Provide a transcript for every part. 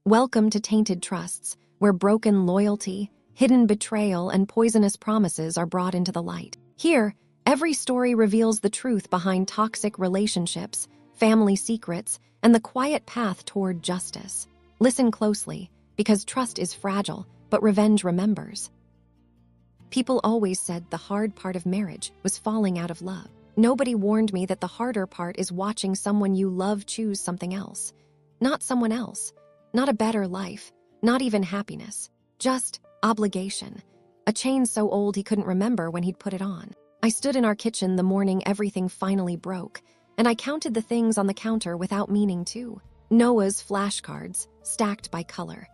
Welcome to Tainted Trusts, where broken loyalty, hidden betrayal, and poisonous promises are brought into the light. Here, every story reveals the truth behind toxic relationships, family secrets, and the quiet path toward justice. Listen closely, because trust is fragile, but revenge remembers. People always said the hard part of marriage was falling out of love. Nobody warned me that the harder part is watching someone you love choose something else. Not someone else. Not a better life. Not even happiness. Just obligation. A chain so old he couldn't remember when he'd put it on. I stood in our kitchen the morning everything finally broke, and I counted the things on the counter without meaning to. Noah's flashcards, stacked by color.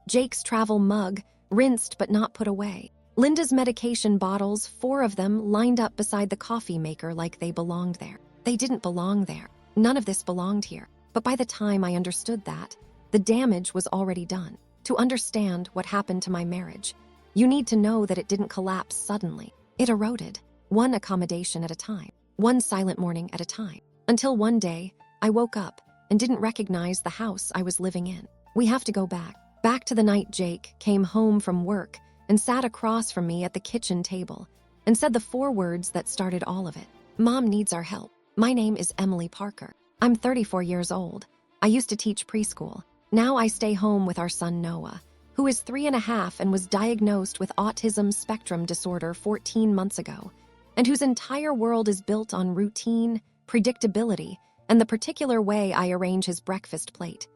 Jake's travel mug, rinsed but not put away. Linda's medication bottles, 4 of them lined up beside the coffee maker like they belonged there. They didn't belong there. None of this belonged here. But by the time I understood that, the damage was already done. To understand what happened to my marriage, you need to know that it didn't collapse suddenly. It eroded, one accommodation at a time, one silent morning at a time. Until one day, I woke up and didn't recognize the house I was living in. We have to go back to the night Jake came home from work and sat across from me at the kitchen table and said the 4 words that started all of it. Mom needs our help. My name is Emily Parker. I'm 34 years old. I used to teach preschool. Now I stay home with our son Noah, who is 3.5 and was diagnosed with autism spectrum disorder 14 months ago, and whose entire world is built on routine, predictability, and the particular way I arrange his breakfast plate.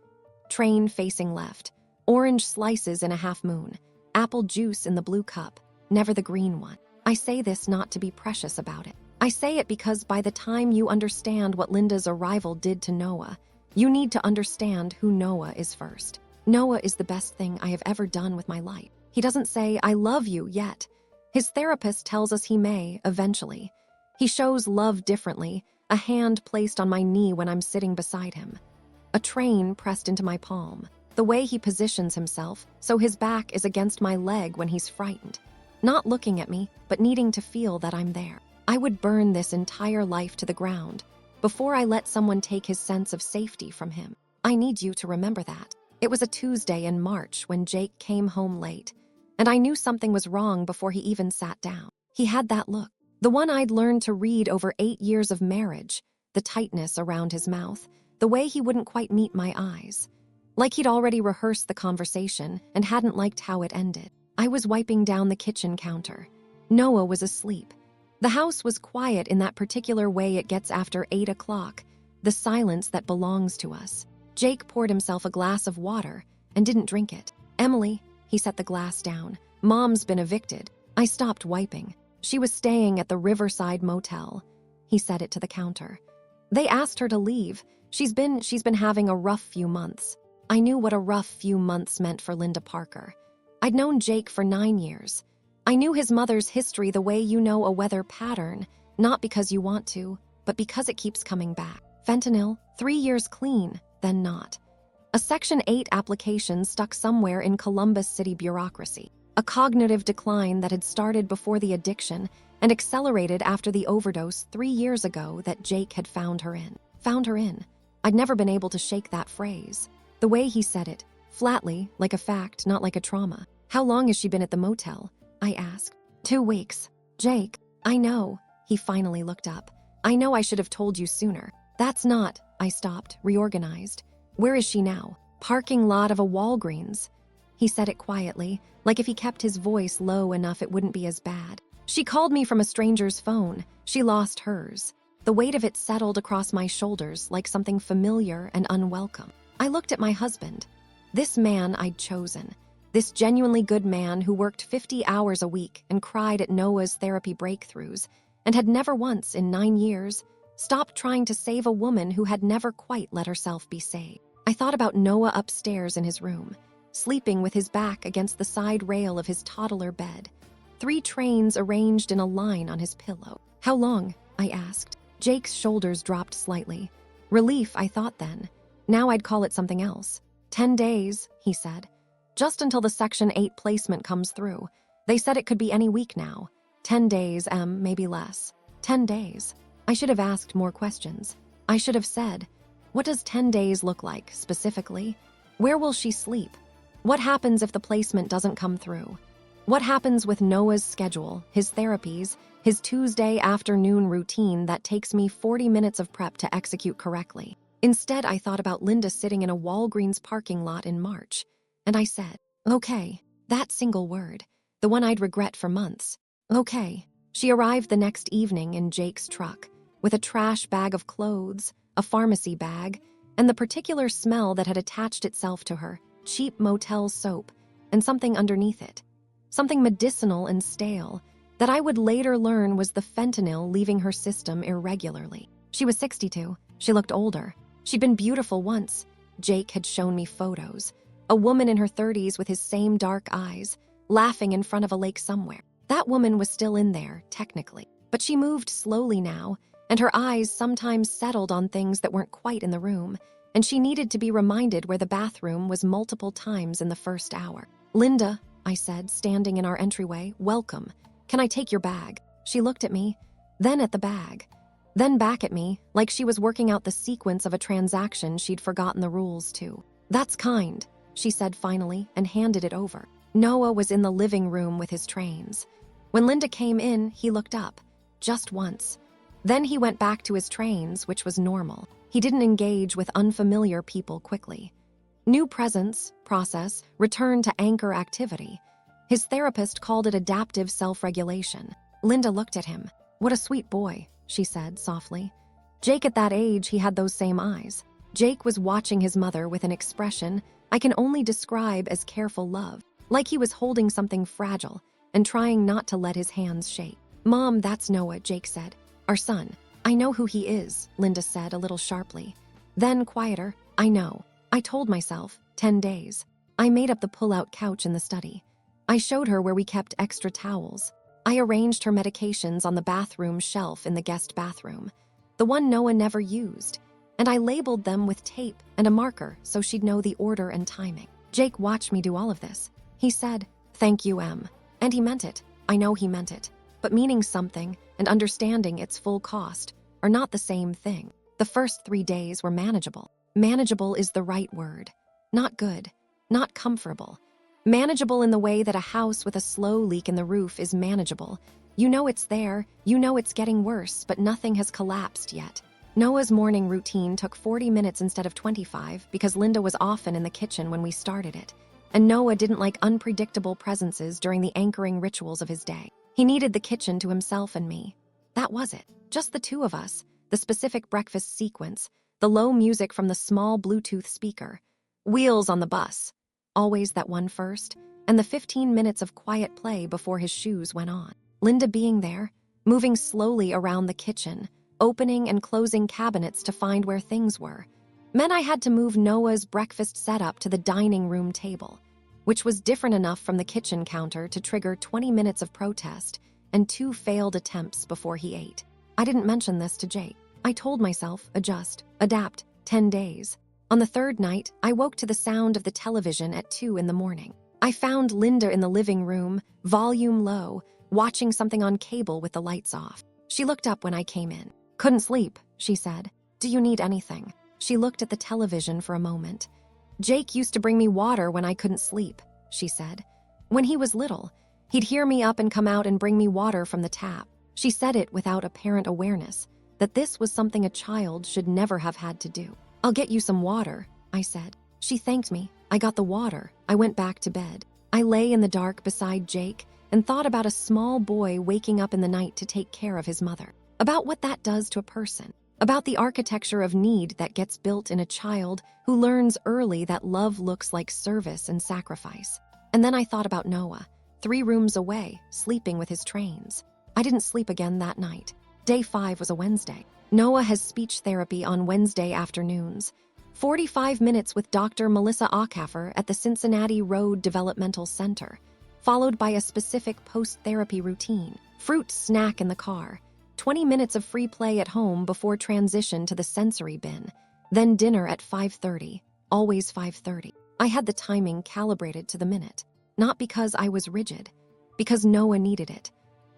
Train facing left, orange slices in a half moon, apple juice in the blue cup, never the green one. I say this not to be precious about it. I say it because by the time you understand what Linda's arrival did to Noah, you need to understand who Noah is first. Noah is the best thing I have ever done with my life. He doesn't say, "I love you," yet. His therapist tells us he may, eventually. He shows love differently, a hand placed on my knee when I'm sitting beside him. A train pressed into my palm. The way he positions himself, so his back is against my leg when he's frightened. Not looking at me, but needing to feel that I'm there. I would burn this entire life to the ground before I let someone take his sense of safety from him. I need you to remember that. It was a Tuesday in March when Jake came home late, and I knew something was wrong before he even sat down. He had that look, the one I'd learned to read over 8 years of marriage, the tightness around his mouth, the way he wouldn't quite meet my eyes. Like he'd already rehearsed the conversation and hadn't liked how it ended. I was wiping down the kitchen counter. Noah was asleep. The house was quiet in that particular way it gets after 8 o'clock, the silence that belongs to us. Jake poured himself a glass of water and didn't drink it. "Emily," he set the glass down, "Mom's been evicted." I stopped wiping. "She was staying at the Riverside Motel." He said it to the counter. "They asked her to leave. She's been having a rough few months." I knew what a rough few months meant for Linda Parker. I'd known Jake for 9 years. I knew his mother's history the way you know a weather pattern, not because you want to, but because it keeps coming back. Fentanyl, 3 years clean, then not. A Section 8 application stuck somewhere in Columbus City bureaucracy. A cognitive decline that had started before the addiction and accelerated after the overdose 3 years ago that Jake had found her in. Found her in. I'd never been able to shake that phrase. The way he said it, flatly, like a fact, not like a trauma. "How long has she been at the motel?" I asked. 2 weeks. "Jake, I know." He finally looked up. "I know I should have told you sooner." "That's not," I stopped, reorganized. "Where is she now?" "Parking lot of a Walgreens." He said it quietly, like if he kept his voice low enough it wouldn't be as bad. "She called me from a stranger's phone. She lost hers." The weight of it settled across my shoulders like something familiar and unwelcome. I looked at my husband. This man I'd chosen. This genuinely good man who worked 50 hours a week and cried at Noah's therapy breakthroughs and had never once in 9 years stopped trying to save a woman who had never quite let herself be saved. I thought about Noah upstairs in his room, sleeping with his back against the side rail of his toddler bed, 3 trains arranged in a line on his pillow. "How long?" I asked. Jake's shoulders dropped slightly. Relief, I thought then. Now I'd call it something else. 10 days, he said. Just until the Section 8 placement comes through. They said it could be any week now. 10 days, maybe less. 10 days. I should have asked more questions. I should have said, what does 10 days look like, specifically? Where will she sleep? What happens if the placement doesn't come through? What happens with Noah's schedule, his therapies, his Tuesday afternoon routine that takes me 40 minutes of prep to execute correctly? Instead, I thought about Linda sitting in a Walgreens parking lot in March, and I said, okay, that single word, the one I'd regret for months. Okay. She arrived the next evening in Jake's truck, with a trash bag of clothes, a pharmacy bag, and the particular smell that had attached itself to her, cheap motel soap, and something underneath it. Something medicinal and stale that I would later learn was the fentanyl leaving her system irregularly. She was 62. She looked older. She'd been beautiful once. Jake had shown me photos. A woman in her 30s with his same dark eyes, laughing in front of a lake somewhere. That woman was still in there, technically. But she moved slowly now, and her eyes sometimes settled on things that weren't quite in the room, and she needed to be reminded where the bathroom was multiple times in the first hour. Linda, I said, standing in our entryway, welcome. Can I take your bag? She looked at me, then at the bag, then back at me, like she was working out the sequence of a transaction she'd forgotten the rules to. That's kind, she said finally, and handed it over. Noah was in the living room with his trains. When Linda came in, he looked up, just once. Then he went back to his trains, which was normal. He didn't engage with unfamiliar people quickly. New presence, process, return to anchor activity. His therapist called it adaptive self-regulation. Linda looked at him. What a sweet boy, she said softly. Jake at that age, he had those same eyes. Jake was watching his mother with an expression I can only describe as careful love, like he was holding something fragile and trying not to let his hands shake. Mom, that's Noah, Jake said. Our son. I know who he is, Linda said a little sharply. Then, quieter, I know. I told myself, 10 days. I made up the pull-out couch in the study. I showed her where we kept extra towels. I arranged her medications on the bathroom shelf in the guest bathroom, the one Noah never used, and I labeled them with tape and a marker so she'd know the order and timing. Jake watched me do all of this. He said, thank you, Em. And he meant it. I know he meant it. But meaning something and understanding its full cost are not the same thing. The first 3 days were manageable. Manageable is the right word. Not good. Not comfortable. Manageable in the way that a house with a slow leak in the roof is manageable. You know it's there, you know it's getting worse, but nothing has collapsed yet. Noah's morning routine took 40 minutes instead of 25 because Linda was often in the kitchen when we started it. And Noah didn't like unpredictable presences during the anchoring rituals of his day. He needed the kitchen to himself and me. That was it. Just the two of us. The specific breakfast sequence. The low music from the small Bluetooth speaker. Wheels on the bus. Always that one first. And the 15 minutes of quiet play before his shoes went on. Linda being there, moving slowly around the kitchen, opening and closing cabinets to find where things were, meant I had to move Noah's breakfast setup to the dining room table, which was different enough from the kitchen counter to trigger 20 minutes of protest and 2 failed attempts before he ate. I didn't mention this to Jake. I told myself, adjust, adapt, 10 days. On the 3rd night, I woke to the sound of the television at 2 in the morning. I found Linda in the living room, volume low, watching something on cable with the lights off. She looked up when I came in. Couldn't sleep, she said. Do you need anything? She looked at the television for a moment. Jake used to bring me water when I couldn't sleep, she said. When he was little, he'd hear me up and come out and bring me water from the tap. She said it without apparent awareness that this was something a child should never have had to do. I'll get you some water, I said. She thanked me. I got the water. I went back to bed. I lay in the dark beside Jake and thought about a small boy waking up in the night to take care of his mother. About what that does to a person. About the architecture of need that gets built in a child who learns early that love looks like service and sacrifice. And then I thought about Noah, 3 rooms away, sleeping with his trains. I didn't sleep again that night. Day 5 was a Wednesday. Noah has speech therapy on Wednesday afternoons. 45 minutes with Dr. Melissa Aucaffer at the Cincinnati Road Developmental Center, followed by a specific post-therapy routine. Fruit snack in the car. 20 minutes of free play at home before transition to the sensory bin. Then dinner at 5:30, always 5:30. I had the timing calibrated to the minute. Not because I was rigid, because Noah needed it.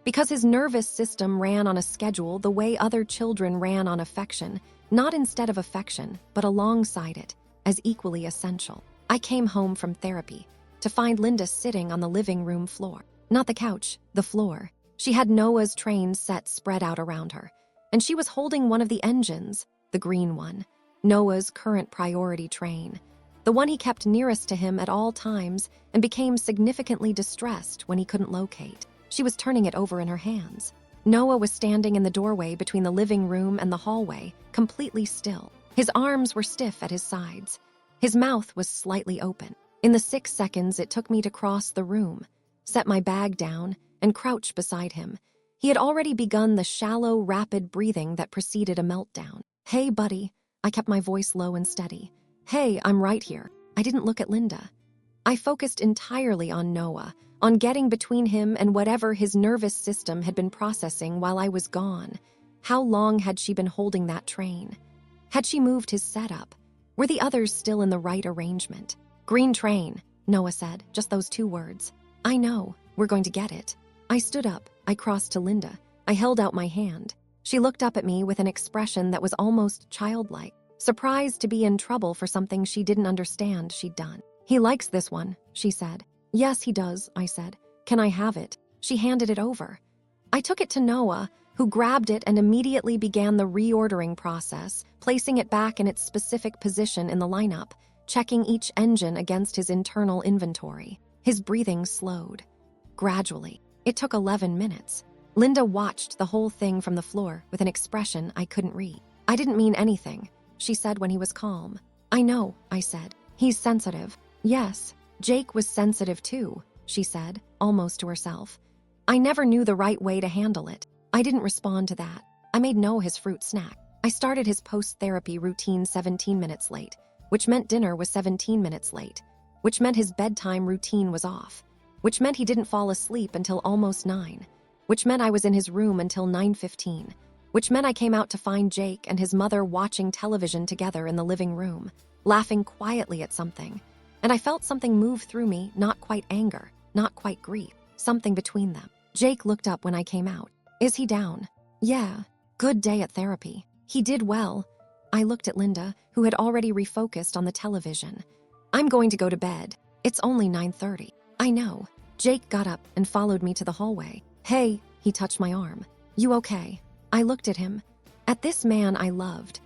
Because his nervous system ran on a schedule the way other children ran on affection, not instead of affection, but alongside it, as equally essential. I came home from therapy to find Linda sitting on the living room floor. Not the couch, the floor. She had Noah's train set spread out around her, and she was holding one of the engines, the green one, Noah's current priority train, the one he kept nearest to him at all times and became significantly distressed when he couldn't locate. She was turning it over in her hands. Noah was standing in the doorway between the living room and the hallway, completely still. His arms were stiff at his sides. His mouth was slightly open. In the 6 seconds it took me to cross the room, set my bag down, and crouch beside him, he had already begun the shallow, rapid breathing that preceded a meltdown. "Hey, buddy." I kept my voice low and steady. "Hey, I'm right here." I didn't look at Linda. I focused entirely on Noah, on getting between him and whatever his nervous system had been processing while I was gone. How long had she been holding that train? Had she moved his setup? Were the others still in the right arrangement? "Green train," Noah said, just those 2 words. "I know, we're going to get it." I stood up. I crossed to Linda. I held out my hand. She looked up at me with an expression that was almost childlike, surprised to be in trouble for something she didn't understand she'd done. "He likes this one," she said. "Yes, he does," I said. "Can I have it?" She handed it over. I took it to Noah, who grabbed it and immediately began the reordering process, placing it back in its specific position in the lineup, checking each engine against his internal inventory. His breathing slowed. Gradually. It took 11 minutes. Linda watched the whole thing from the floor with an expression I couldn't read. "I didn't mean anything," she said when he was calm. "I know," I said. "He's sensitive." "Yes, Jake was sensitive too," she said, almost to herself. I never knew the right way to handle it. I didn't respond to that. I made Noah his fruit snack. I started his post-therapy routine 17 minutes late, which meant dinner was 17 minutes late, which meant his bedtime routine was off, which meant he didn't fall asleep until almost 9, which meant I was in his room until 9:15, which meant I came out to find Jake and his mother watching television together in the living room, laughing quietly at something. And I felt something move through me, not quite anger, not quite grief, something between them. Jake looked up when I came out. "Is he down?" "Yeah. Good day at therapy. He did well." I looked at Linda, who had already refocused on the television. "I'm going to go to bed. It's only 9:30. "I know." Jake got up and followed me to the hallway. "Hey," he touched my arm. "You okay?" I looked at him. At this man I loved.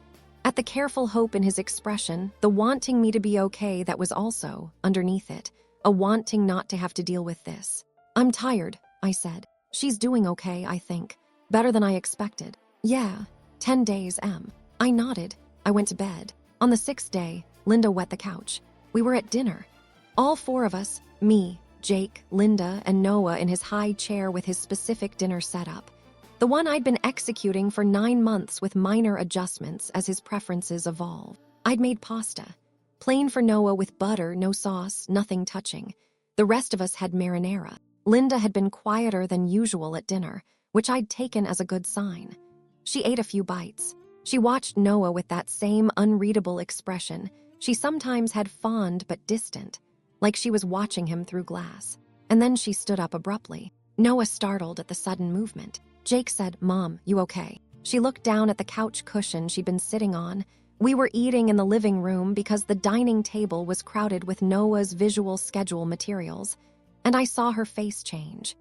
At the careful hope in his expression, the wanting me to be okay that was also, underneath it, a wanting not to have to deal with this. "I'm tired," I said. "She's doing okay, I think. Better than I expected." "Yeah, 10 days, Em." I nodded. I went to bed. On the 6th day, Linda wet the couch. We were at dinner. All 4 of us, me, Jake, Linda, and Noah in his high chair with his specific dinner setup. The one I'd been executing for 9 months with minor adjustments as his preferences evolved. I'd made pasta. Plain for Noah with butter, no sauce, nothing touching. The rest of us had marinara. Linda had been quieter than usual at dinner, which I'd taken as a good sign. She ate a few bites. She watched Noah with that same unreadable expression she sometimes had, fond but distant, like she was watching him through glass. And then she stood up abruptly. Noah startled at the sudden movement. Jake said, "Mom, you okay?" She looked down at the couch cushion she'd been sitting on. We were eating in the living room because the dining table was crowded with Noah's visual schedule materials, and I saw her face change.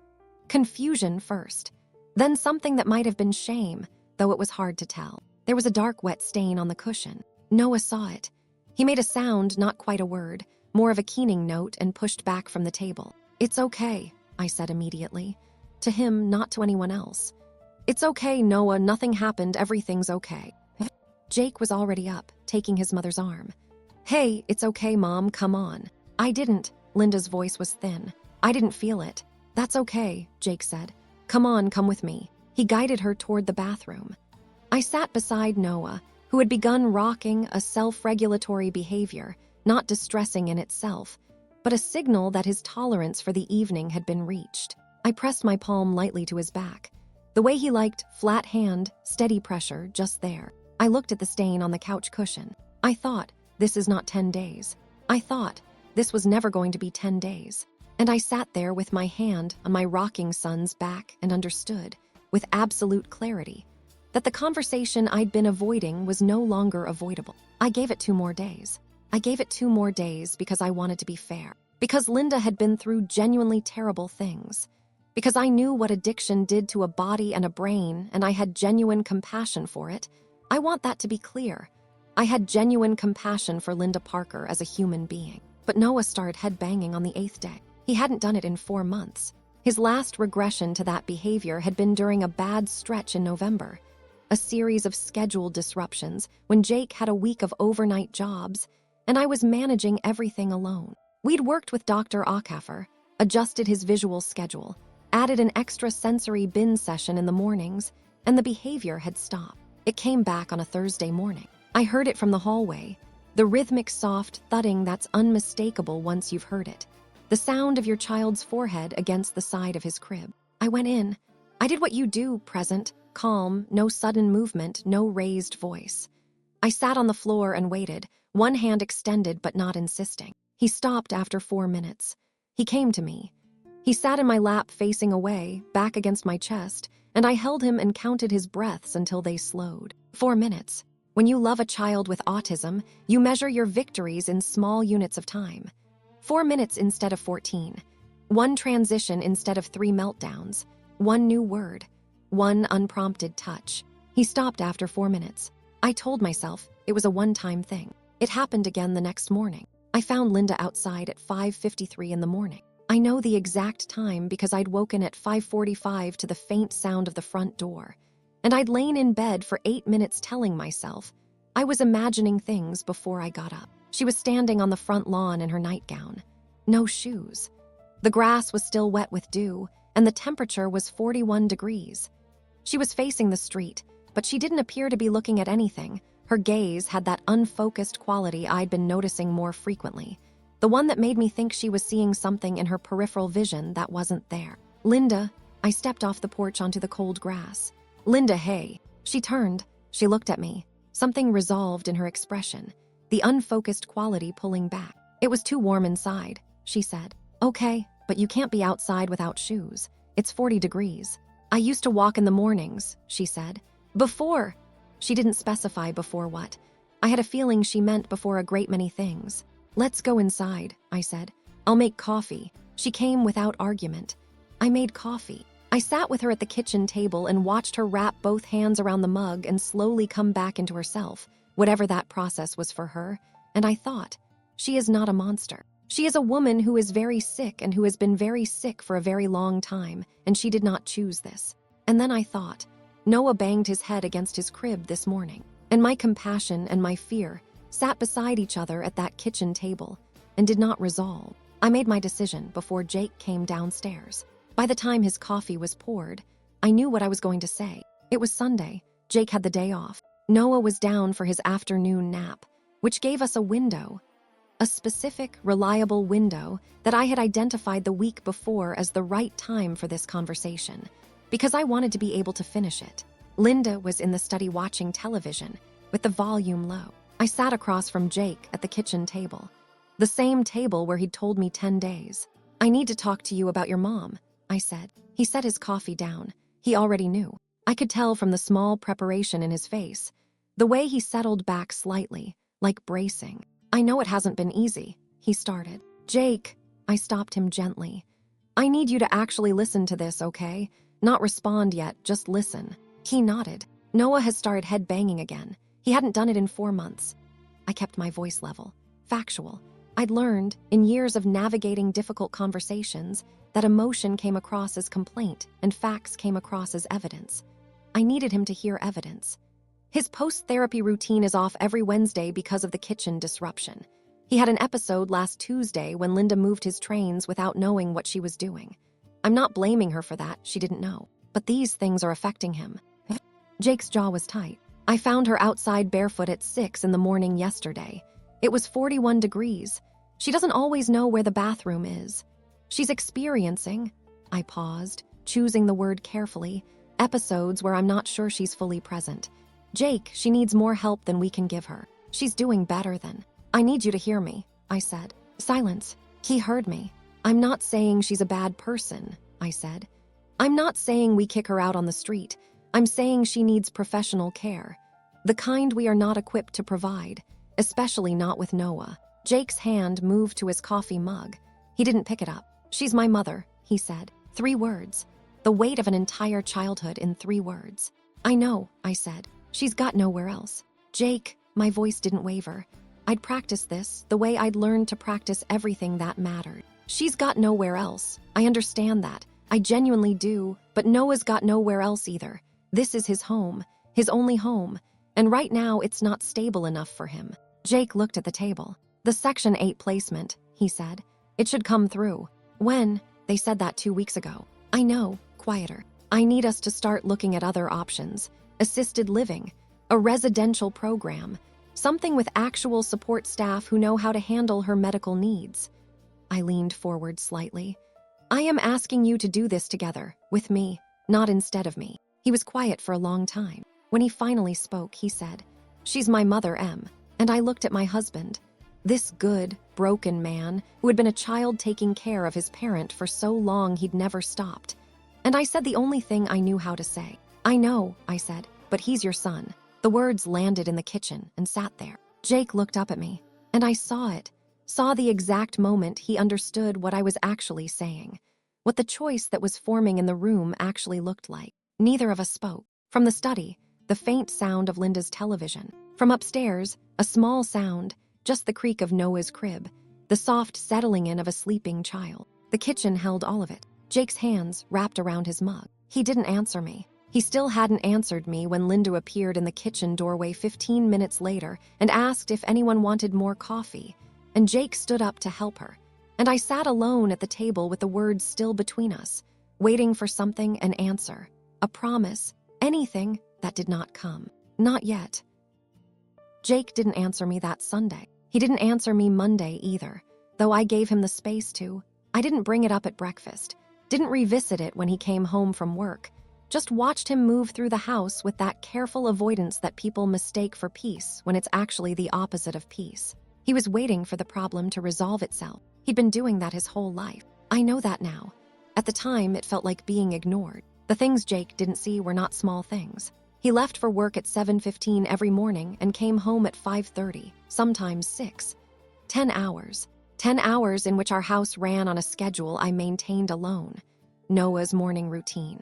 Confusion first, then something that might have been shame, though it was hard to tell. There was a dark wet stain on the cushion. Noah saw it. He made a sound, not quite a word, more of a keening note, and pushed back from the table. "It's okay," I said immediately. To him, not to anyone else. "It's okay, Noah, nothing happened, everything's okay." Jake was already up, taking his mother's arm. "Hey, it's okay, Mom, come on." I didn't. Linda's voice was thin. I didn't feel it. "That's okay," Jake said. "Come on, come with me." He guided her toward the bathroom. I sat beside Noah, who had begun rocking, a self-regulatory behavior, not distressing in itself, but a signal that his tolerance for the evening had been reached. I pressed my palm lightly to his back. The way he liked, flat hand, steady pressure, just there. I looked at the stain on the couch cushion. I thought, this is not 10 days. I thought, this was never going to be 10 days. And I sat there with my hand on my rocking son's back and understood, with absolute clarity, that the conversation I'd been avoiding was no longer avoidable. I gave it 2 more days. I gave it 2 more days because I wanted to be fair. Because Linda had been through genuinely terrible things. Because I knew what addiction did to a body and a brain, and I had genuine compassion for it. I want that to be clear. I had genuine compassion for Linda Parker as a human being. But Noah started headbanging on the 8th day. He hadn't done it in 4 months. His last regression to that behavior had been during a bad stretch in November. A series of scheduled disruptions when Jake had a week of overnight jobs, and I was managing everything alone. We'd worked with Dr. Ackafer, adjusted his visual schedule, added an extra sensory bin session in the mornings, and the behavior had stopped. It came back on a Thursday morning. I heard it from the hallway, the rhythmic soft thudding that's unmistakable once you've heard it. The sound of your child's forehead against the side of his crib. I went in. I did what you do, present, calm, no sudden movement, no raised voice. I sat on the floor and waited, one hand extended but not insisting. He stopped after 4 minutes. He came to me. He sat in my lap facing away, back against my chest, and I held him and counted his breaths until they slowed. 4 minutes. When you love a child with autism, you measure your victories in small units of time. 4 minutes instead of 14. 1 transition instead of 3 meltdowns. 1 new word. 1 unprompted touch. He stopped after 4 minutes. I told myself it was a one-time thing. It happened again the next morning. I found Linda outside at 5:53 in the morning. I know the exact time because I'd woken at 5:45 to the faint sound of the front door. And I'd lain in bed for 8 minutes telling myself I was imagining things before I got up. She was standing on the front lawn in her nightgown. No shoes. The grass was still wet with dew, and the temperature was 41 degrees. She was facing the street, but she didn't appear to be looking at anything. Her gaze had that unfocused quality I'd been noticing more frequently, the one that made me think she was seeing something in her peripheral vision that wasn't there. Linda, I stepped off the porch onto the cold grass. Linda, hey. She turned. She looked at me. Something resolved in her expression, the unfocused quality pulling back. It was too warm inside, she said. Okay, but you can't be outside without shoes. It's 40 degrees. I used to walk in the mornings, she said. Before. She didn't specify before what. I had a feeling she meant before a great many things. Let's go inside, I said. I'll make coffee. She came without argument. I made coffee. I sat with her at the kitchen table and watched her wrap both hands around the mug and slowly come back into herself, whatever that process was for her, and I thought, she is not a monster. She is a woman who is very sick and who has been very sick for a very long time, and she did not choose this. And then I thought, Noah banged his head against his crib this morning, and my compassion and my fear sat beside each other at that kitchen table and did not resolve. I made my decision before Jake came downstairs. By the time his coffee was poured, I knew what I was going to say. It was Sunday. Jake had the day off. Noah was down for his afternoon nap, which gave us a window, a specific, reliable window that I had identified the week before as the right time for this conversation, because I wanted to be able to finish it. Linda was in the study watching television, with the volume low. I sat across from Jake at the kitchen table, the same table where he'd told me 10 days. I need to talk to you about your mom, I said. He set his coffee down. He already knew. I could tell from the small preparation in his face, the way he settled back slightly, like bracing. I know it hasn't been easy, he started. Jake, I stopped him gently. I need you to actually listen to this, okay? Not respond yet, just listen. He nodded. Noah has started headbanging again. He hadn't done it in 4 months. I kept my voice level, factual. I'd learned, in years of navigating difficult conversations, that emotion came across as complaint and facts came across as evidence. I needed him to hear evidence. His post-therapy routine is off every Wednesday because of the kitchen disruption. He had an episode last Tuesday when Linda moved his trains without knowing what she was doing. I'm not blaming her for that, she didn't know. But these things are affecting him. Jake's jaw was tight. I found her outside barefoot at 6 in the morning yesterday. It was 41 degrees. She doesn't always know where the bathroom is. She's experiencing, I paused, choosing the word carefully, episodes where I'm not sure she's fully present. Jake, she needs more help than we can give her. She's doing better than. I need you to hear me, I said. Silence. He heard me. I'm not saying she's a bad person, I said. I'm not saying we kick her out on the street. I'm saying she needs professional care. The kind we are not equipped to provide, especially not with Noah. Jake's hand moved to his coffee mug. He didn't pick it up. "She's my mother," he said. 3 words. The weight of an entire childhood in 3 words. "I know," I said. "She's got nowhere else." "Jake," my voice didn't waver. I'd practiced this the way I'd learned to practice everything that mattered. "She's got nowhere else. I understand that. I genuinely do, but Noah's got nowhere else either. This is his home, his only home, and right now it's not stable enough for him." Jake looked at the table. "The Section 8 placement," he said. "It should come through." "When?" "They said that 2 weeks ago." "I know," quieter. "I need us to start looking at other options. Assisted living, a residential program, something with actual support staff who know how to handle her medical needs." I leaned forward slightly. "I am asking you to do this together, with me, not instead of me." He was quiet for a long time. When he finally spoke, he said, "She's my mother, Em." And I looked at my husband. This good, broken man who had been a child taking care of his parent for so long he'd never stopped. And I said the only thing I knew how to say. "I know," I said, "but he's your son." The words landed in the kitchen and sat there. Jake looked up at me, and I saw it. Saw the exact moment he understood what I was actually saying, what the choice that was forming in the room actually looked like. Neither of us spoke. From the study, the faint sound of Linda's television. From upstairs, a small sound, just the creak of Noah's crib, the soft settling in of a sleeping child. The kitchen held all of it. Jake's hands wrapped around his mug. He didn't answer me. He still hadn't answered me when Linda appeared in the kitchen doorway 15 minutes later and asked if anyone wanted more coffee. And Jake stood up to help her. And I sat alone at the table with the words still between us, waiting for something, an answer, a promise, anything that did not come. Not yet. Jake didn't answer me that Sunday. He didn't answer me Monday either, though I gave him the space to. I didn't bring it up at breakfast, didn't revisit it when he came home from work, just watched him move through the house with that careful avoidance that people mistake for peace when it's actually the opposite of peace. He was waiting for the problem to resolve itself. He'd been doing that his whole life. I know that now. At the time, it felt like being ignored. The things Jake didn't see were not small things. He left for work at 7:15 every morning and came home at 5:30, sometimes 6. 10 hours. 10 hours in which our house ran on a schedule I maintained alone. Noah's morning routine.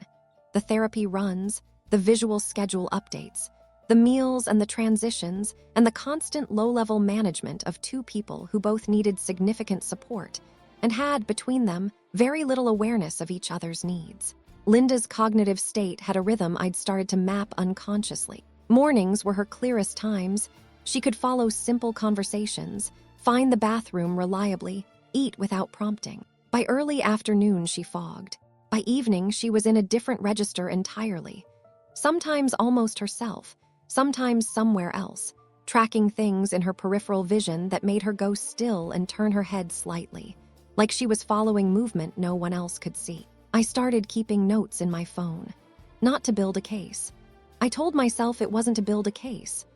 The therapy runs, the visual schedule updates, the meals and the transitions, and the constant low-level management of 2 people who both needed significant support and had, between them, very little awareness of each other's needs. Linda's cognitive state had a rhythm I'd started to map unconsciously. Mornings were her clearest times. She could follow simple conversations, find the bathroom reliably, eat without prompting. By early afternoon, she fogged. By evening, she was in a different register entirely. Sometimes almost herself, sometimes somewhere else, tracking things in her peripheral vision that made her go still and turn her head slightly, like she was following movement no one else could see. I started keeping notes in my phone, not to build a case. I told myself it wasn't to build a case.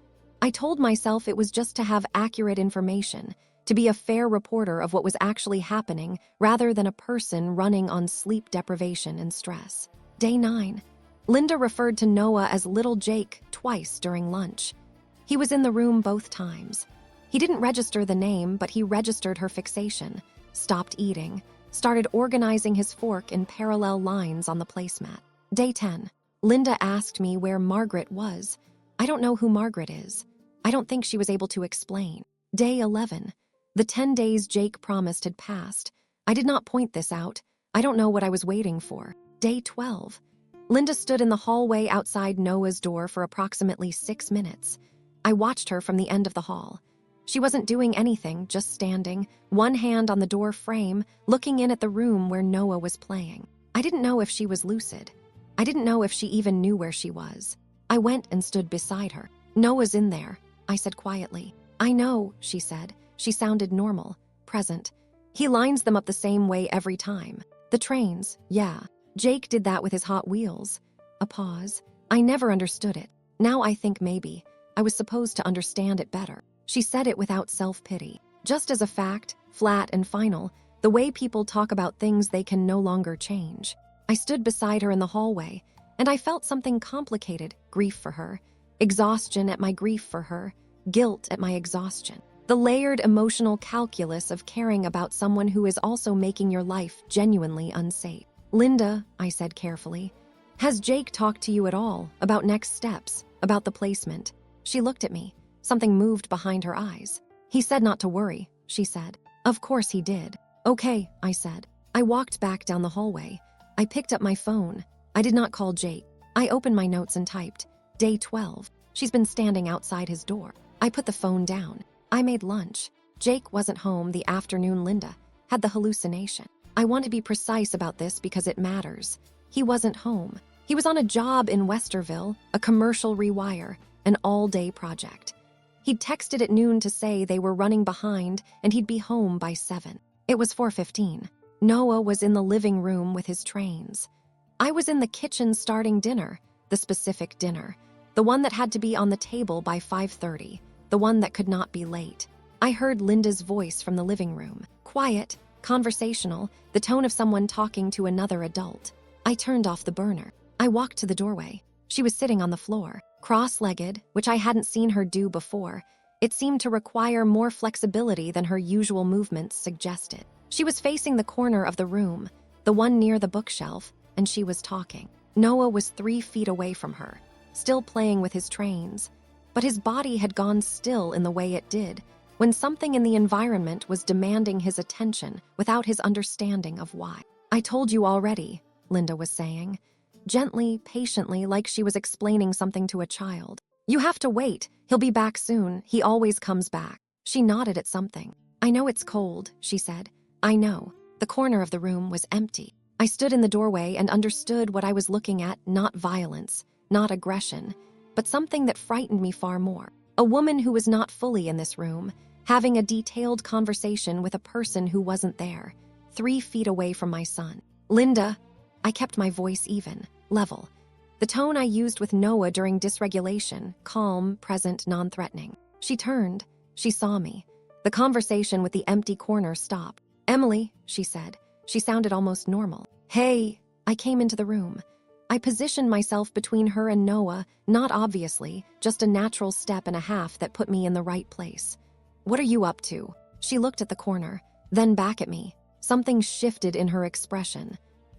I told myself it was just to have accurate information, to be a fair reporter of what was actually happening rather than a person running on sleep deprivation and stress. Day 9. Linda referred to Noah as Little Jake twice during lunch. He was in the room both times. He didn't register the name, but he registered her fixation, stopped eating, started organizing his fork in parallel lines on the placemat. Day 10. Linda asked me where Margaret was. I don't know who Margaret is. I don't think she was able to explain. Day 11. The 10 days Jake promised had passed. I did not point this out. I don't know what I was waiting for. Day 12. Linda stood in the hallway outside Noah's door for approximately 6 minutes. I watched her from the end of the hall. She wasn't doing anything, just standing, one hand on the door frame, looking in at the room where Noah was playing. I didn't know if she was lucid. I didn't know if she even knew where she was. I went and stood beside her. "Noah's in there," I said quietly. "I know," she said. She sounded normal, present. "He lines them up the same way every time. The trains, yeah. Jake did that with his Hot Wheels." A pause. I never understood it. Now I think maybe I was supposed to understand it better. She said it without self-pity. Just as a fact, flat and final, the way people talk about things they can no longer change. I stood beside her in the hallway, and I felt something complicated, grief for her, exhaustion at my grief for her, guilt at my exhaustion. The layered emotional calculus of caring about someone who is also making your life genuinely unsafe. Linda, I said carefully, has Jake talked to you at all about next steps, about the placement? She looked at me. Something moved behind her eyes. He said not to worry, she said. Of course he did. Okay, I said. I walked back down the hallway. I picked up my phone. I did not call Jake. I opened my notes and typed, Day 12. She's been standing outside his door. I put the phone down. I made lunch. Jake wasn't home the afternoon Linda had the hallucination. I want to be precise about this because it matters. He wasn't home. He was on a job in Westerville, a commercial rewire, an all-day project. He'd texted at noon to say they were running behind and he'd be home by 7. It was 4:15. Noah was in the living room with his trains. I was in the kitchen starting dinner, the specific dinner, the one that had to be on the table by 5:30, the one that could not be late. I heard Linda's voice from the living room, quiet, conversational, the tone of someone talking to another adult. I turned off the burner. I walked to the doorway. She was sitting on the floor, cross-legged, which I hadn't seen her do before. It seemed to require more flexibility than her usual movements suggested. She was facing the corner of the room, the one near the bookshelf, and she was talking. Noah was 3 feet away from her, still playing with his trains, but his body had gone still in the way it did when something in the environment was demanding his attention without his understanding of why. I told you already, Linda was saying, gently, patiently, like she was explaining something to a child. You have to wait. He'll be back soon. He always comes back. She nodded at something. I know it's cold, she said. I know. The corner of the room was empty. I stood in the doorway and understood what I was looking at, not violence, not aggression, but something that frightened me far more. A woman who was not fully in this room, having a detailed conversation with a person who wasn't there, 3 feet away from my son. Linda, I kept my voice even, level. The tone I used with Noah during dysregulation, calm, present, non-threatening. She turned. She saw me. The conversation with the empty corner stopped. Emily, she said. She sounded almost normal. Hey, I came into the room. I positioned myself between her and Noah, not obviously, just a natural step and a half that put me in the right place. What are you up to? She looked at the corner, then back at me. Something shifted in her expression.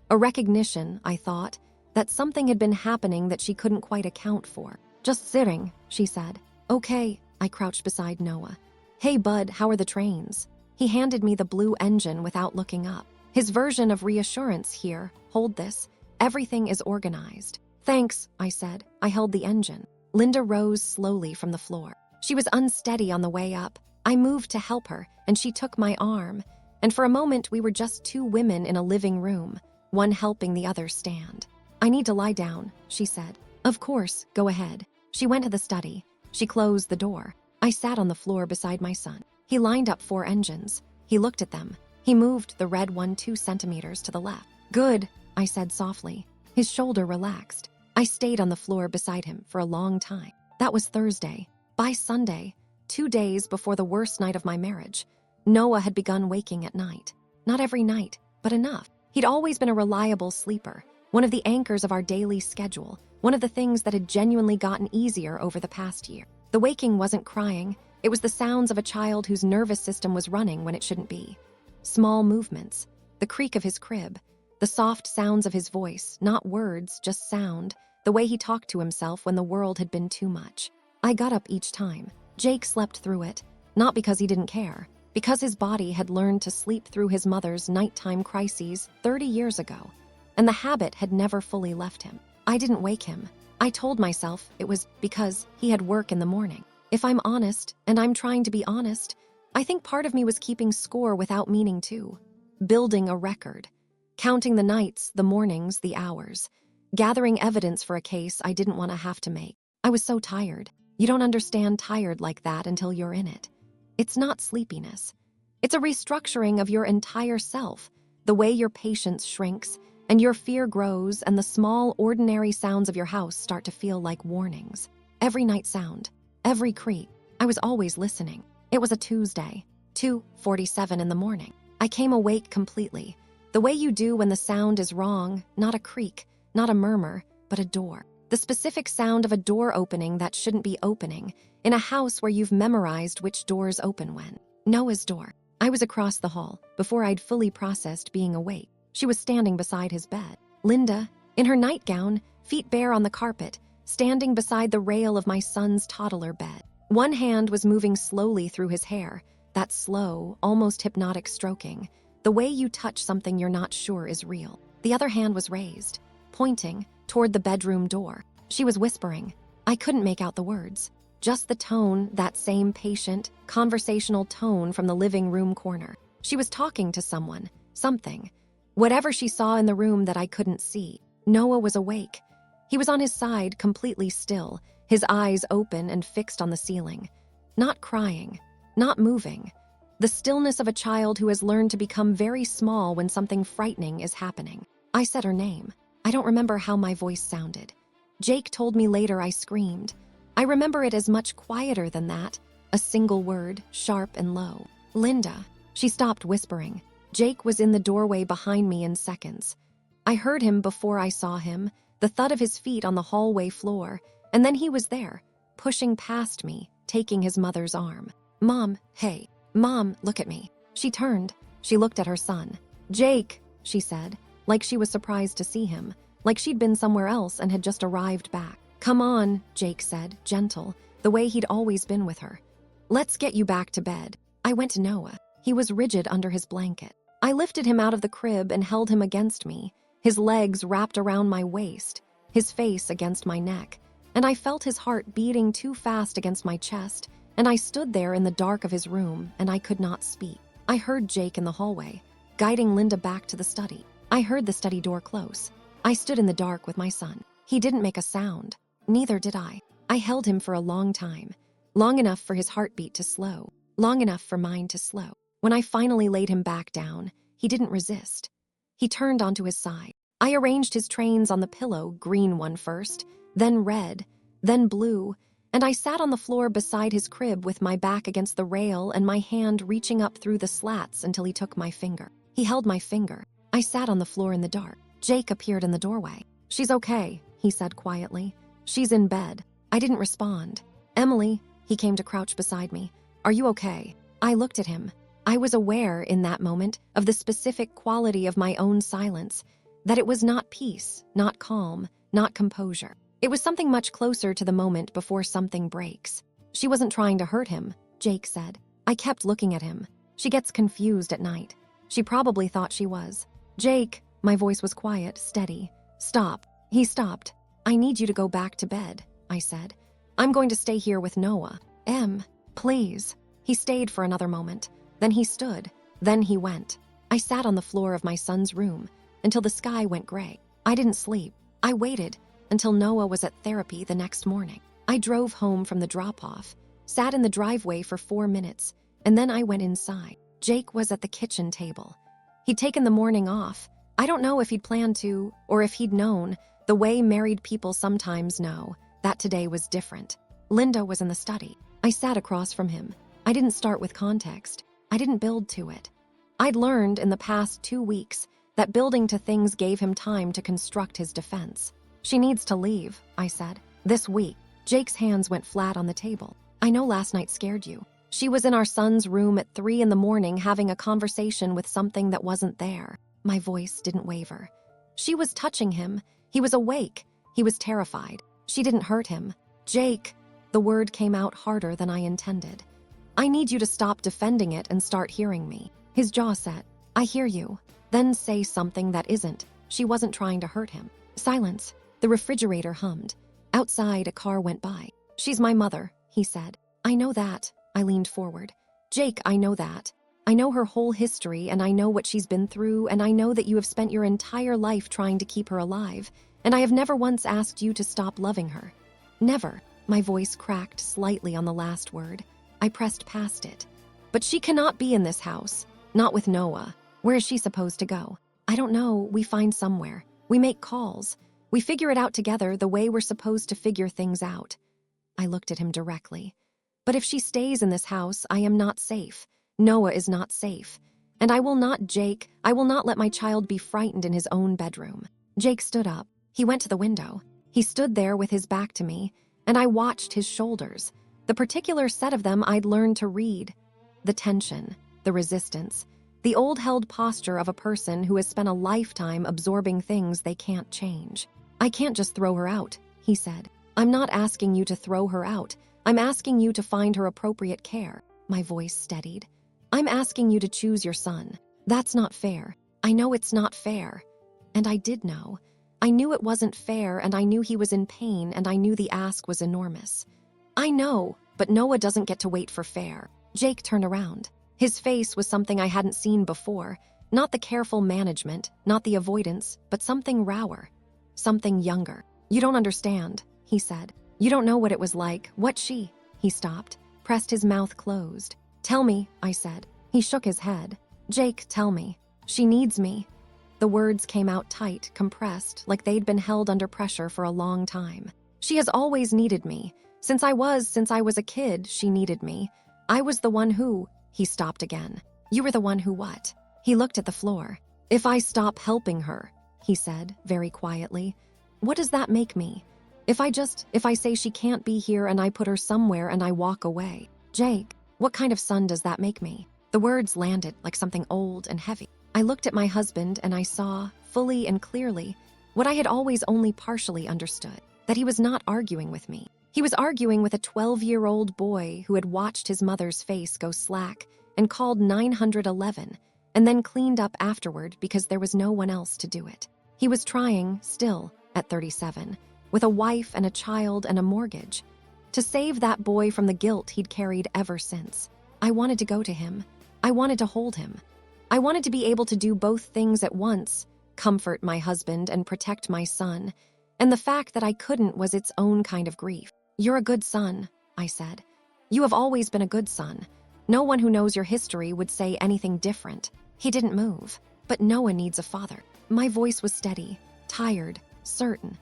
A recognition, I thought, that something had been happening that she couldn't quite account for. Just sitting, she said. Okay, I crouched beside Noah. Hey, bud, how are the trains? He handed me the blue engine without looking up. His version of reassurance here, hold this, everything is organized. Thanks, I said. I held the engine. Linda rose slowly from the floor. She was unsteady on the way up. I moved to help her, and she took my arm. And for a moment, we were just 2 women in a living room, one helping the other stand. I need to lie down, she said. Of course, go ahead. She went to the study. She closed the door. I sat on the floor beside my son. He lined up 4 engines. He looked at them. He moved the red one 2 centimeters to the left. Good, I said softly. His shoulder relaxed. I stayed on the floor beside him for a long time. That was Thursday. By Sunday, 2 days before the worst night of my marriage, Noah had begun waking at night. Not every night, but enough. He'd always been a reliable sleeper, one of the anchors of our daily schedule, one of the things that had genuinely gotten easier over the past year. The waking wasn't crying. It was the sounds of a child whose nervous system was running when it shouldn't be. Small movements, the creak of his crib, the soft sounds of his voice, not words, just sound, the way he talked to himself when the world had been too much. I got up each time. Jake slept through it, not because he didn't care, because his body had learned to sleep through his mother's nighttime crises 30 years ago, and the habit had never fully left him. I didn't wake him. I told myself it was because he had work in the morning. If I'm honest, and I'm trying to be honest, I think part of me was keeping score without meaning to. Building a record. Counting the nights, the mornings, the hours. Gathering evidence for a case I didn't want to have to make. I was so tired. You don't understand tired like that until you're in it. It's not sleepiness. It's a restructuring of your entire self, the way your patience shrinks, and your fear grows, and the small, ordinary sounds of your house start to feel like warnings. Every night sound, every creak. I was always listening. It was a Tuesday, 2:47 in the morning. I came awake completely, the way you do when the sound is wrong, not a creak, not a murmur, but a door. The specific sound of a door opening that shouldn't be opening, in a house where you've memorized which doors open when. Noah's door. I was across the hall, before I'd fully processed being awake. She was standing beside his bed. Linda, in her nightgown, feet bare on the carpet, standing beside the rail of my son's toddler bed. One hand was moving slowly through his hair, that slow, almost hypnotic stroking, the way you touch something you're not sure is real. The other hand was raised, pointing toward the bedroom door. She was whispering. I couldn't make out the words. Just the tone, that same patient, conversational tone from the living room corner. She was talking to someone, something. Whatever she saw in the room that I couldn't see. Noah was awake. He was on his side, completely still, his eyes open and fixed on the ceiling. Not crying, not moving. The stillness of a child who has learned to become very small when something frightening is happening. I said her name. I don't remember how my voice sounded. Jake told me later I screamed. I remember it as much quieter than that, a single word, sharp and low. Linda. She stopped whispering. Jake was in the doorway behind me in seconds. I heard him before I saw him, the thud of his feet on the hallway floor, and then he was there, pushing past me, taking his mother's arm. Mom, hey. Mom, look at me. She turned. She looked at her son. Jake, she said, like she was surprised to see him, like she'd been somewhere else and had just arrived back. Come on, Jake said, gentle, the way he'd always been with her. Let's get you back to bed. I went to Noah. He was rigid under his blanket. I lifted him out of the crib and held him against me, his legs wrapped around my waist, his face against my neck, and I felt his heart beating too fast against my chest, and I stood there in the dark of his room, and I could not speak. I heard Jake in the hallway, guiding Linda back to the study. I heard the study door close. I stood in the dark with my son. He didn't make a sound. Neither did I. I held him for a long time, long enough for his heartbeat to slow, long enough for mine to slow. When I finally laid him back down, he didn't resist. He turned onto his side. I arranged his trains on the pillow, green one first, then red, then blue, and I sat on the floor beside his crib with my back against the rail and my hand reaching up through the slats until he took my finger. He held my finger. I sat on the floor in the dark. Jake appeared in the doorway. She's okay, he said quietly. She's in bed. I didn't respond. Emily, he came to crouch beside me. Are you okay? I looked at him. I was aware in that moment of the specific quality of my own silence, that it was not peace, not calm, not composure. It was something much closer to the moment before something breaks. She wasn't trying to hurt him, Jake said. I kept looking at him. She gets confused at night. She probably thought she was. Jake, my voice was quiet, steady. Stop. He stopped. I need you to go back to bed, I said. I'm going to stay here with Noah. Please. He stayed for another moment. Then he stood. Then he went. I sat on the floor of my son's room until the sky went gray. I didn't sleep. I waited until Noah was at therapy the next morning. I drove home from the drop-off, sat in the driveway for 4 minutes, and then I went inside. Jake was at the kitchen table. He'd taken the morning off. I don't know if he'd planned to, or if he'd known, the way married people sometimes know, that today was different. Linda was in the study. I sat across from him. I didn't start with context. I didn't build to it. I'd learned in the past 2 weeks that building to things gave him time to construct his defense. She needs to leave, I said. This week. Jake's hands went flat on the table. I know last night scared you. She was in our son's room at 3 a.m. having a conversation with something that wasn't there. My voice didn't waver. She was touching him. He was awake. He was terrified. She didn't hurt him. Jake, the word came out harder than I intended. I need you to stop defending it and start hearing me. His jaw set. I hear you. Then say something that isn't. She wasn't trying to hurt him. Silence. The refrigerator hummed. Outside, a car went by. She's my mother, he said. I know that. I leaned forward. Jake, I know that. I know her whole history, and I know what she's been through, and I know that you have spent your entire life trying to keep her alive, and I have never once asked you to stop loving her. Never. My voice cracked slightly on the last word. I pressed past it. But she cannot be in this house. Not with Noah. Where is she supposed to go? I don't know. We find somewhere. We make calls. We figure it out together the way we're supposed to figure things out. I looked at him directly. But if she stays in this house, I am not safe. Noah is not safe. And I will not, Jake, I will not let my child be frightened in his own bedroom. Jake stood up. He went to the window. He stood there with his back to me, and I watched his shoulders, the particular set of them I'd learned to read. The tension, the resistance, the old-held posture of a person who has spent a lifetime absorbing things they can't change. "I can't just throw her out," he said. "I'm not asking you to throw her out. I'm asking you to find her appropriate care." My voice steadied. "I'm asking you to choose your son. That's not fair. I know it's not fair." And I did know. I knew it wasn't fair, and I knew he was in pain, and I knew the ask was enormous. "I know, but Noah doesn't get to wait for fair." Jake turned around. His face was something I hadn't seen before. Not the careful management, not the avoidance, but something rawer. Something younger. "You don't understand," he said. "You don't know what it was like. What she..." He stopped, pressed his mouth closed. "Tell me," I said. He shook his head. "Jake, tell me. She needs me." The words came out tight, compressed, like they'd been held under pressure for a long time. "She has always needed me. Since I was a kid, she needed me. I was the one who..." He stopped again. "You were the one who what?" He looked at the floor. "If I stop helping her," he said, very quietly, "what does that make me? If I say she can't be here and I put her somewhere and I walk away, Jake, what kind of son does that make me?" The words landed like something old and heavy. I looked at my husband and I saw, fully and clearly, what I had always only partially understood, that he was not arguing with me. He was arguing with a 12-year-old boy who had watched his mother's face go slack and called 911 and then cleaned up afterward because there was no one else to do it. He was trying, still, at 37, with a wife and a child and a mortgage, to save that boy from the guilt he'd carried ever since. I wanted to go to him. I wanted to hold him. I wanted to be able to do both things at once, comfort my husband and protect my son, and the fact that I couldn't was its own kind of grief. "You're a good son," I said. "You have always been a good son. No one who knows your history would say anything different." He didn't move. "But Noah needs a father." My voice was steady, tired, certain.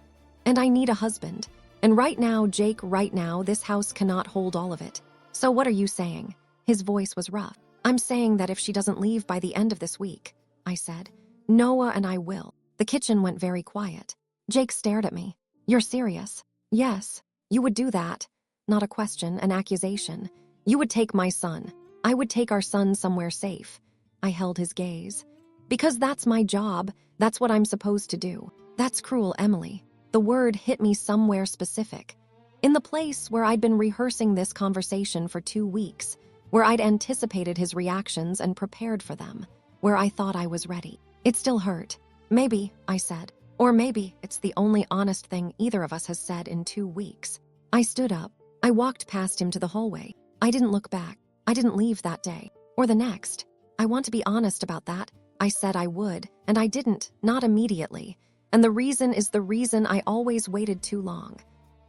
"And I need a husband. And right now, Jake, right now, this house cannot hold all of it. So what are you saying?" His voice was rough. "I'm saying that if she doesn't leave by the end of this week," I said, "Noah and I will." The kitchen went very quiet. Jake stared at me. "You're serious?" "Yes. You would do that." Not a question, an accusation. "You would take my son. I would take our son somewhere safe." I held his gaze. "Because that's my job. That's what I'm supposed to do." "That's cruel, Emily." The word hit me somewhere specific. In the place where I'd been rehearsing this conversation for 2 weeks, where I'd anticipated his reactions and prepared for them, where I thought I was ready. It still hurt. "Maybe," I said. "Or maybe it's the only honest thing either of us has said in 2 weeks." I stood up. I walked past him to the hallway. I didn't look back. I didn't leave that day. Or the next. "I want to be honest about that." I said I would, and I didn't, not immediately. And the reason is the reason I always waited too long.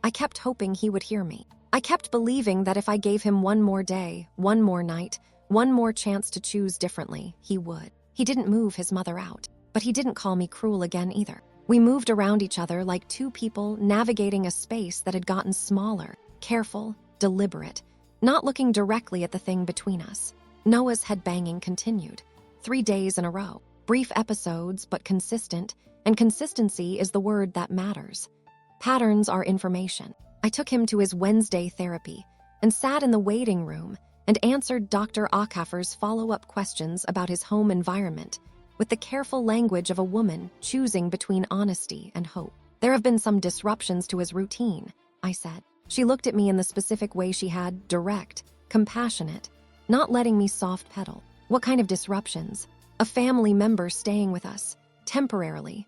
I kept hoping he would hear me. I kept believing that if I gave him one more day, one more night, one more chance to choose differently, he would. He didn't move his mother out, but he didn't call me cruel again either. We moved around each other like two people navigating a space that had gotten smaller, careful, deliberate, not looking directly at the thing between us. Noah's head-banging continued. 3 days in a row. Brief episodes, but consistent, and consistency is the word that matters. Patterns are information. I took him to his Wednesday therapy and sat in the waiting room and answered Dr. Acker's follow-up questions about his home environment with the careful language of a woman choosing between honesty and hope. "There have been some disruptions to his routine," I said. She looked at me in the specific way she had, direct, compassionate, not letting me soft pedal. "What kind of disruptions?" "A family member staying with us, temporarily."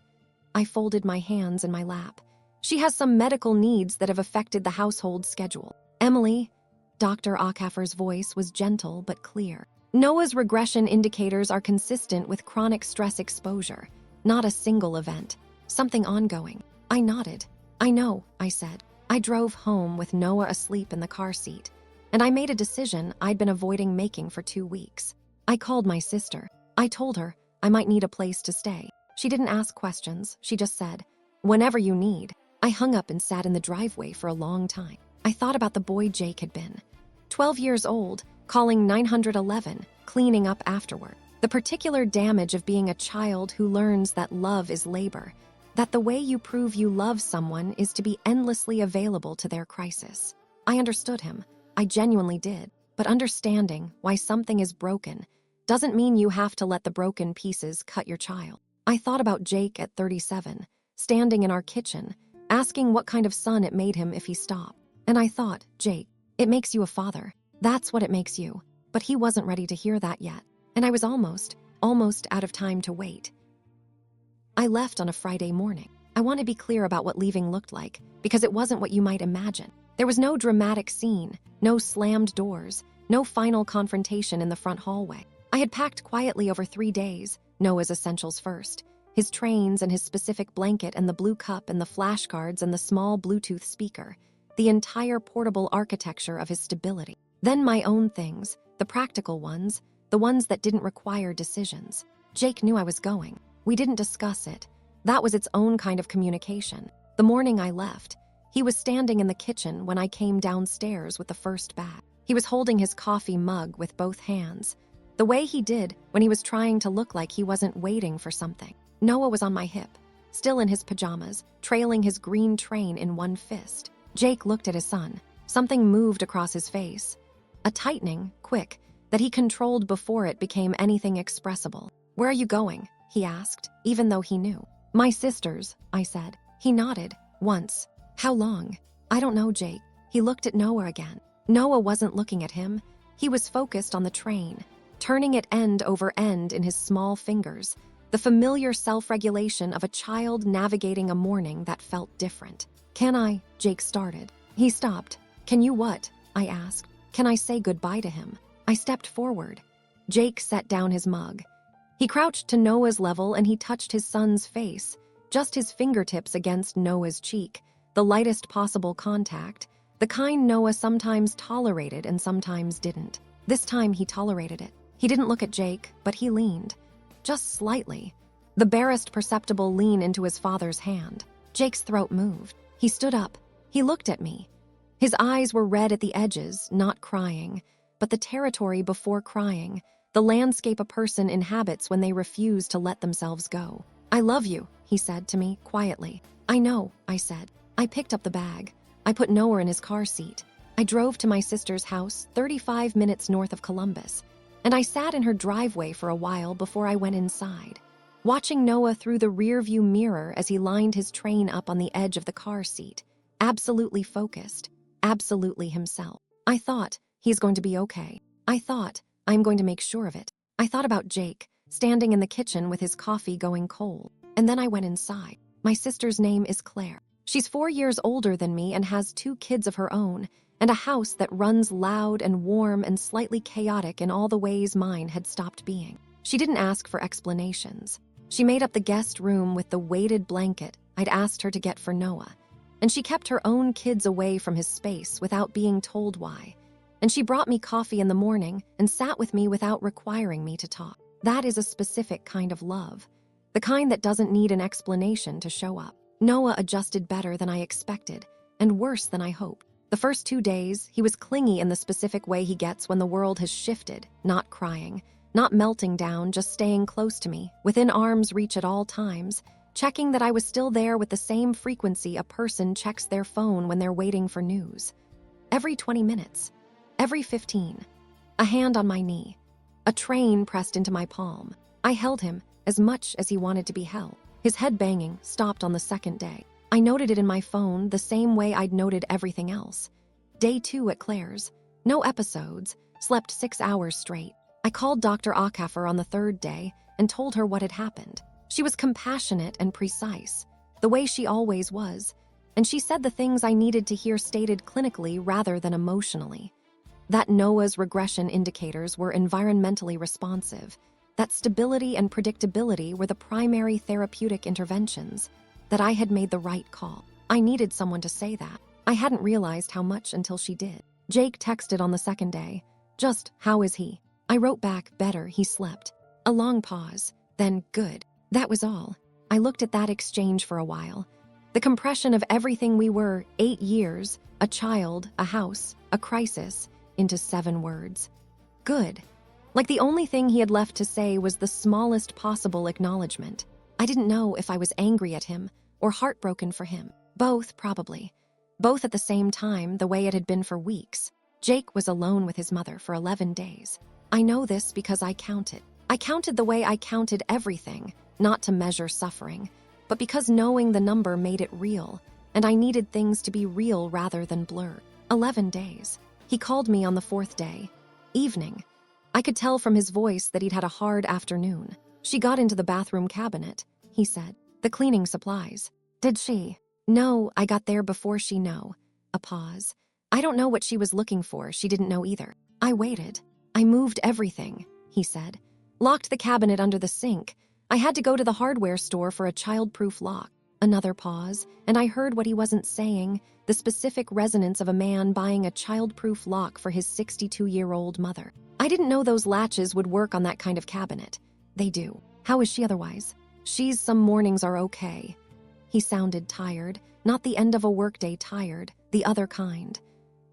I folded my hands in my lap. "She has some medical needs that have affected the household schedule." "Emily," Dr. Acker's voice was gentle but clear. "Noah's regression indicators are consistent with chronic stress exposure, not a single event, something ongoing." I nodded. "I know," I said. I drove home with Noah asleep in the car seat, and I made a decision I'd been avoiding making for 2 weeks. I called my sister. I told her I might need a place to stay. She didn't ask questions. She just said, "Whenever you need." I hung up and sat in the driveway for a long time. I thought about the boy Jake had been. 12 years old, calling 911, cleaning up afterward. The particular damage of being a child who learns that love is labor, That the way you prove you love someone is to be endlessly available to their crisis. I understood him. I genuinely did. But understanding why something is broken doesn't mean you have to let the broken pieces cut your child. I thought about Jake at 37, standing in our kitchen, asking what kind of son it made him if he stopped. And I thought, Jake, it makes you a father. That's what it makes you. But he wasn't ready to hear that yet. And I was almost out of time to wait. I left on a Friday morning. I want to be clear about what leaving looked like, because it wasn't what you might imagine. There was no dramatic scene, no slammed doors, no final confrontation in the front hallway. I had packed quietly over 3 days, Noah's essentials first, his trains and his specific blanket and the blue cup and the flashcards and the small Bluetooth speaker, the entire portable architecture of his stability. Then my own things, the practical ones, the ones that didn't require decisions. Jake knew I was going. We didn't discuss it. That was its own kind of communication. The morning I left, he was standing in the kitchen when I came downstairs with the first bag. He was holding his coffee mug with both hands, the way he did when he was trying to look like he wasn't waiting for something. Noah was on my hip, still in his pajamas, trailing his green train in one fist. Jake looked at his son. Something moved across his face. A tightening, quick, that he controlled before it became anything expressible. "Where are you going?" he asked, even though he knew. "My sister's," I said. He nodded, once. "How long?" "I don't know, Jake." He looked at Noah again. Noah wasn't looking at him. He was focused on the train, turning it end over end in his small fingers, the familiar self-regulation of a child navigating a morning that felt different. "Can I?" Jake started. He stopped. "Can you what?" I asked. "Can I say goodbye to him?" I stepped forward. Jake set down his mug. He crouched to Noah's level and he touched his son's face, just his fingertips against Noah's cheek, the lightest possible contact, the kind Noah sometimes tolerated and sometimes didn't. This time he tolerated it. He didn't look at Jake, but he leaned. Just slightly. The barest perceptible lean into his father's hand. Jake's throat moved. He stood up. He looked at me. His eyes were red at the edges, not crying, but the territory before crying, the landscape a person inhabits when they refuse to let themselves go. "I love you," he said to me, quietly. "I know," I said. I picked up the bag. I put Noah in his car seat. I drove to my sister's house, 35 minutes north of Columbus, and I sat in her driveway for a while before I went inside, watching Noah through the rearview mirror as he lined his train up on the edge of the car seat, absolutely focused, absolutely himself. I thought, he's going to be okay. I thought, I'm going to make sure of it. I thought about Jake, standing in the kitchen with his coffee going cold. And then I went inside. My sister's name is Claire. She's 4 years older than me and has 2 kids of her own, and a house that runs loud and warm and slightly chaotic in all the ways mine had stopped being. She didn't ask for explanations. She made up the guest room with the weighted blanket I'd asked her to get for Noah, and she kept her own kids away from his space without being told why. And she brought me coffee in the morning and sat with me without requiring me to talk. That is a specific kind of love, the kind that doesn't need an explanation to show up. Noah adjusted better than I expected, and worse than I hoped. The first 2 days, he was clingy in the specific way he gets when the world has shifted, not crying, not melting down, just staying close to me, within arm's reach at all times, checking that I was still there with the same frequency a person checks their phone when they're waiting for news. Every 20 minutes. Every 15. A hand on my knee. A train pressed into my palm. I held him as much as he wanted to be held. His head banging stopped on the second day. I noted it in my phone the same way I'd noted everything else. Day 2 at Claire's. No episodes. Slept 6 hours straight. I called Dr. Acaffer on the 3rd day and told her what had happened. She was compassionate and precise, the way she always was, and she said the things I needed to hear stated clinically rather than emotionally. That Noah's regression indicators were environmentally responsive, that stability and predictability were the primary therapeutic interventions, that I had made the right call. I needed someone to say that. I hadn't realized how much until she did. Jake texted on the 2nd day. Just, "How is he?" I wrote back, "Better, he slept." A long pause, then, "Good." That was all. I looked at that exchange for a while. The compression of everything we were, 8 years, a child, a house, a crisis, into 7 words. Good. Like the only thing he had left to say was the smallest possible acknowledgement. I didn't know if I was angry at him, or heartbroken for him. Both, probably. Both at the same time, the way it had been for weeks. Jake was alone with his mother for 11 days. I know this because I counted. I counted the way I counted everything, not to measure suffering, but because knowing the number made it real, and I needed things to be real rather than blurred. 11 days. He called me on the 4th day. Evening. I could tell from his voice that he'd had a hard afternoon. She got into the bathroom cabinet, he said. The cleaning supplies. Did she? No, I got there before she know. A pause. I don't know what she was looking for, she didn't know either. I waited. I moved everything, he said. Locked the cabinet under the sink. I had to go to the hardware store for a child-proof lock. Another pause, and I heard what he wasn't saying, the specific resonance of a man buying a child-proof lock for his 62-year-old mother. I didn't know those latches would work on that kind of cabinet. They do. How is she otherwise? Some mornings are okay. He sounded tired, not the end of a workday tired, the other kind.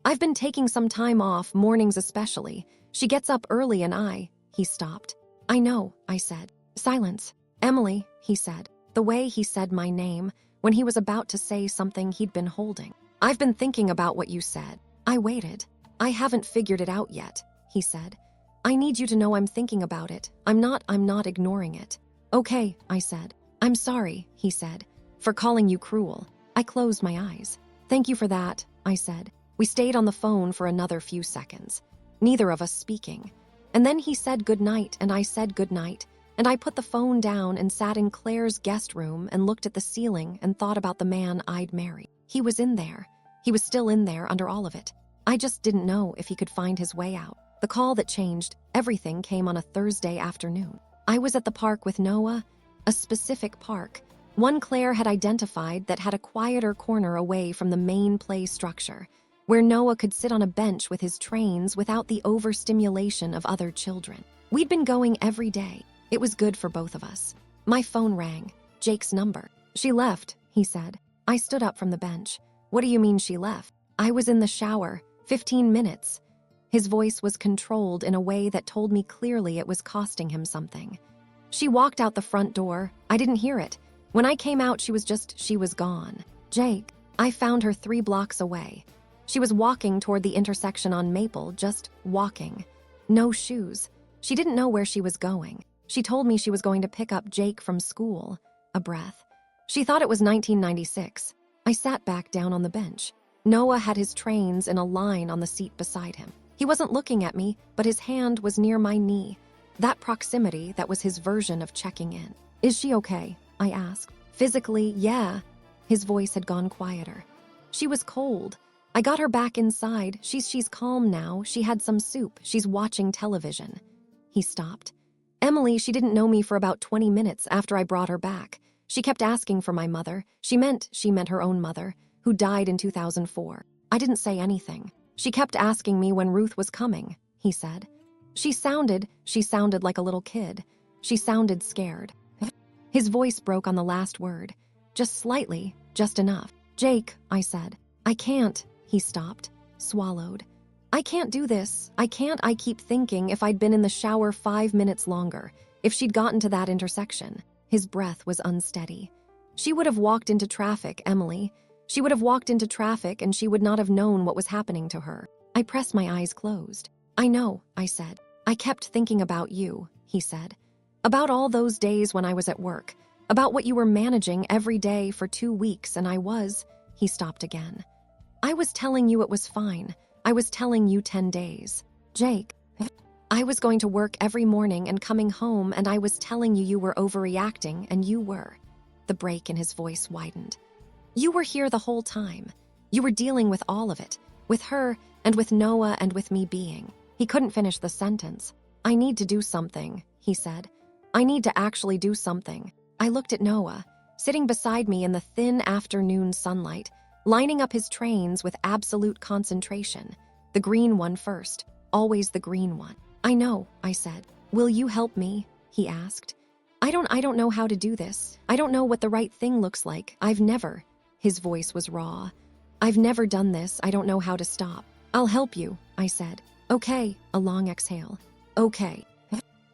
I've been taking some time off, mornings especially. She gets up early and he stopped. I know, I said. Silence. Emily, he said. The way he said my name, when he was about to say something he'd been holding. I've been thinking about what you said. I waited. I haven't figured it out yet, he said. I need you to know I'm thinking about it. I'm not ignoring it. Okay, I said. I'm sorry, he said, for calling you cruel. I closed my eyes. Thank you for that, I said. We stayed on the phone for another few seconds, neither of us speaking. And then he said goodnight and I said goodnight. And I put the phone down and sat in Claire's guest room and looked at the ceiling and thought about the man I'd marry. He was in there. He was still in there under all of it. I just didn't know if he could find his way out. The call that changed everything came on a Thursday afternoon. I was at the park with Noah, a specific park, one Claire had identified that had a quieter corner away from the main play structure, where Noah could sit on a bench with his trains without the overstimulation of other children. We'd been going every day. It was good for both of us. My phone rang. Jake's number. She left, he said. I stood up from the bench. What do you mean she left? I was in the shower. 15 minutes. His voice was controlled in a way that told me clearly it was costing him something. She walked out the front door. I didn't hear it. When I came out, she was gone. Jake. I found her 3 blocks away. She was walking toward the intersection on Maple, just walking. No shoes. She didn't know where she was going. She told me she was going to pick up Jake from school. A breath. She thought it was 1996. I sat back down on the bench. Noah had his trains in a line on the seat beside him. He wasn't looking at me, but his hand was near my knee. That proximity, that was his version of checking in. Is she okay? I asked. Physically, yeah. His voice had gone quieter. She was cold. I got her back inside. She's calm now. She had some soup. She's watching television. He stopped. Emily, she didn't know me for about 20 minutes after I brought her back. She kept asking for my mother. She meant her own mother, who died in 2004. I didn't say anything. She kept asking me when Ruth was coming, he said. She sounded like a little kid. She sounded scared. His voice broke on the last word. Just slightly, just enough. Jake, I said. I can't. He stopped, swallowed. I can't do this. I keep thinking if I'd been in the shower 5 minutes longer, if she'd gotten to that intersection. His breath was unsteady. She would have walked into traffic, Emily. She would have walked into traffic and she would not have known what was happening to her. I pressed my eyes closed. I know, I said. I kept thinking about you, he said. About all those days when I was at work. About what you were managing every day for 2 weeks and he stopped again. I was telling you it was fine. I was telling you 10 days. Jake, I was going to work every morning and coming home and I was telling you were overreacting and you were. The break in his voice widened. You were here the whole time. You were dealing with all of it. With her and with Noah and with me being. He couldn't finish the sentence. I need to do something, he said. I need to actually do something. I looked at Noah, sitting beside me in the thin afternoon sunlight, lining up his trains with absolute concentration. The green one first, always the green one. I know, I said. Will you help me? He asked. I don't know how to do this. I don't know what the right thing looks like. I've never. His voice was raw. I've never done this. I don't know how to stop. I'll help you, I said. Okay, a long exhale. Okay.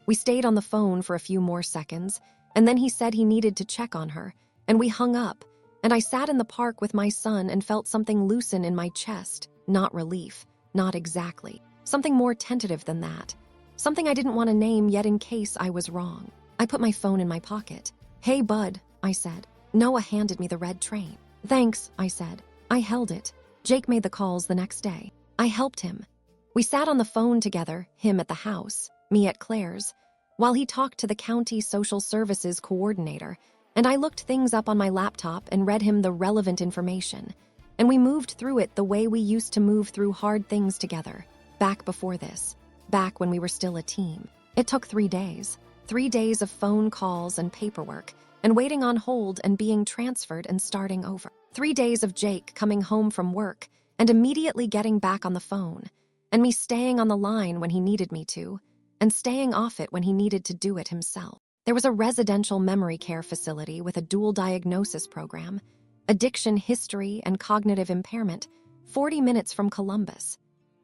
We stayed on the phone for a few more seconds, and then he said he needed to check on her, and we hung up, And I sat in the park with my son and felt something loosen in my chest. Not relief. Not exactly. Something more tentative than that. Something I didn't want to name yet in case I was wrong. I put my phone in my pocket. "Hey, bud," I said. Noah handed me the red train. "Thanks," I said. I held it. Jake made the calls the next day. I helped him. We sat on the phone together, him at the house, me at Claire's, while he talked to the county social services coordinator, and I looked things up on my laptop and read him the relevant information. And we moved through it the way we used to move through hard things together, back before this, back when we were still a team. It took 3 days. 3 days of phone calls and paperwork, and waiting on hold and being transferred and starting over. 3 days of Jake coming home from work and immediately getting back on the phone, and me staying on the line when he needed me to, and staying off it when he needed to do it himself. There was a residential memory care facility with a dual diagnosis program, addiction history and cognitive impairment, 40 minutes from Columbus.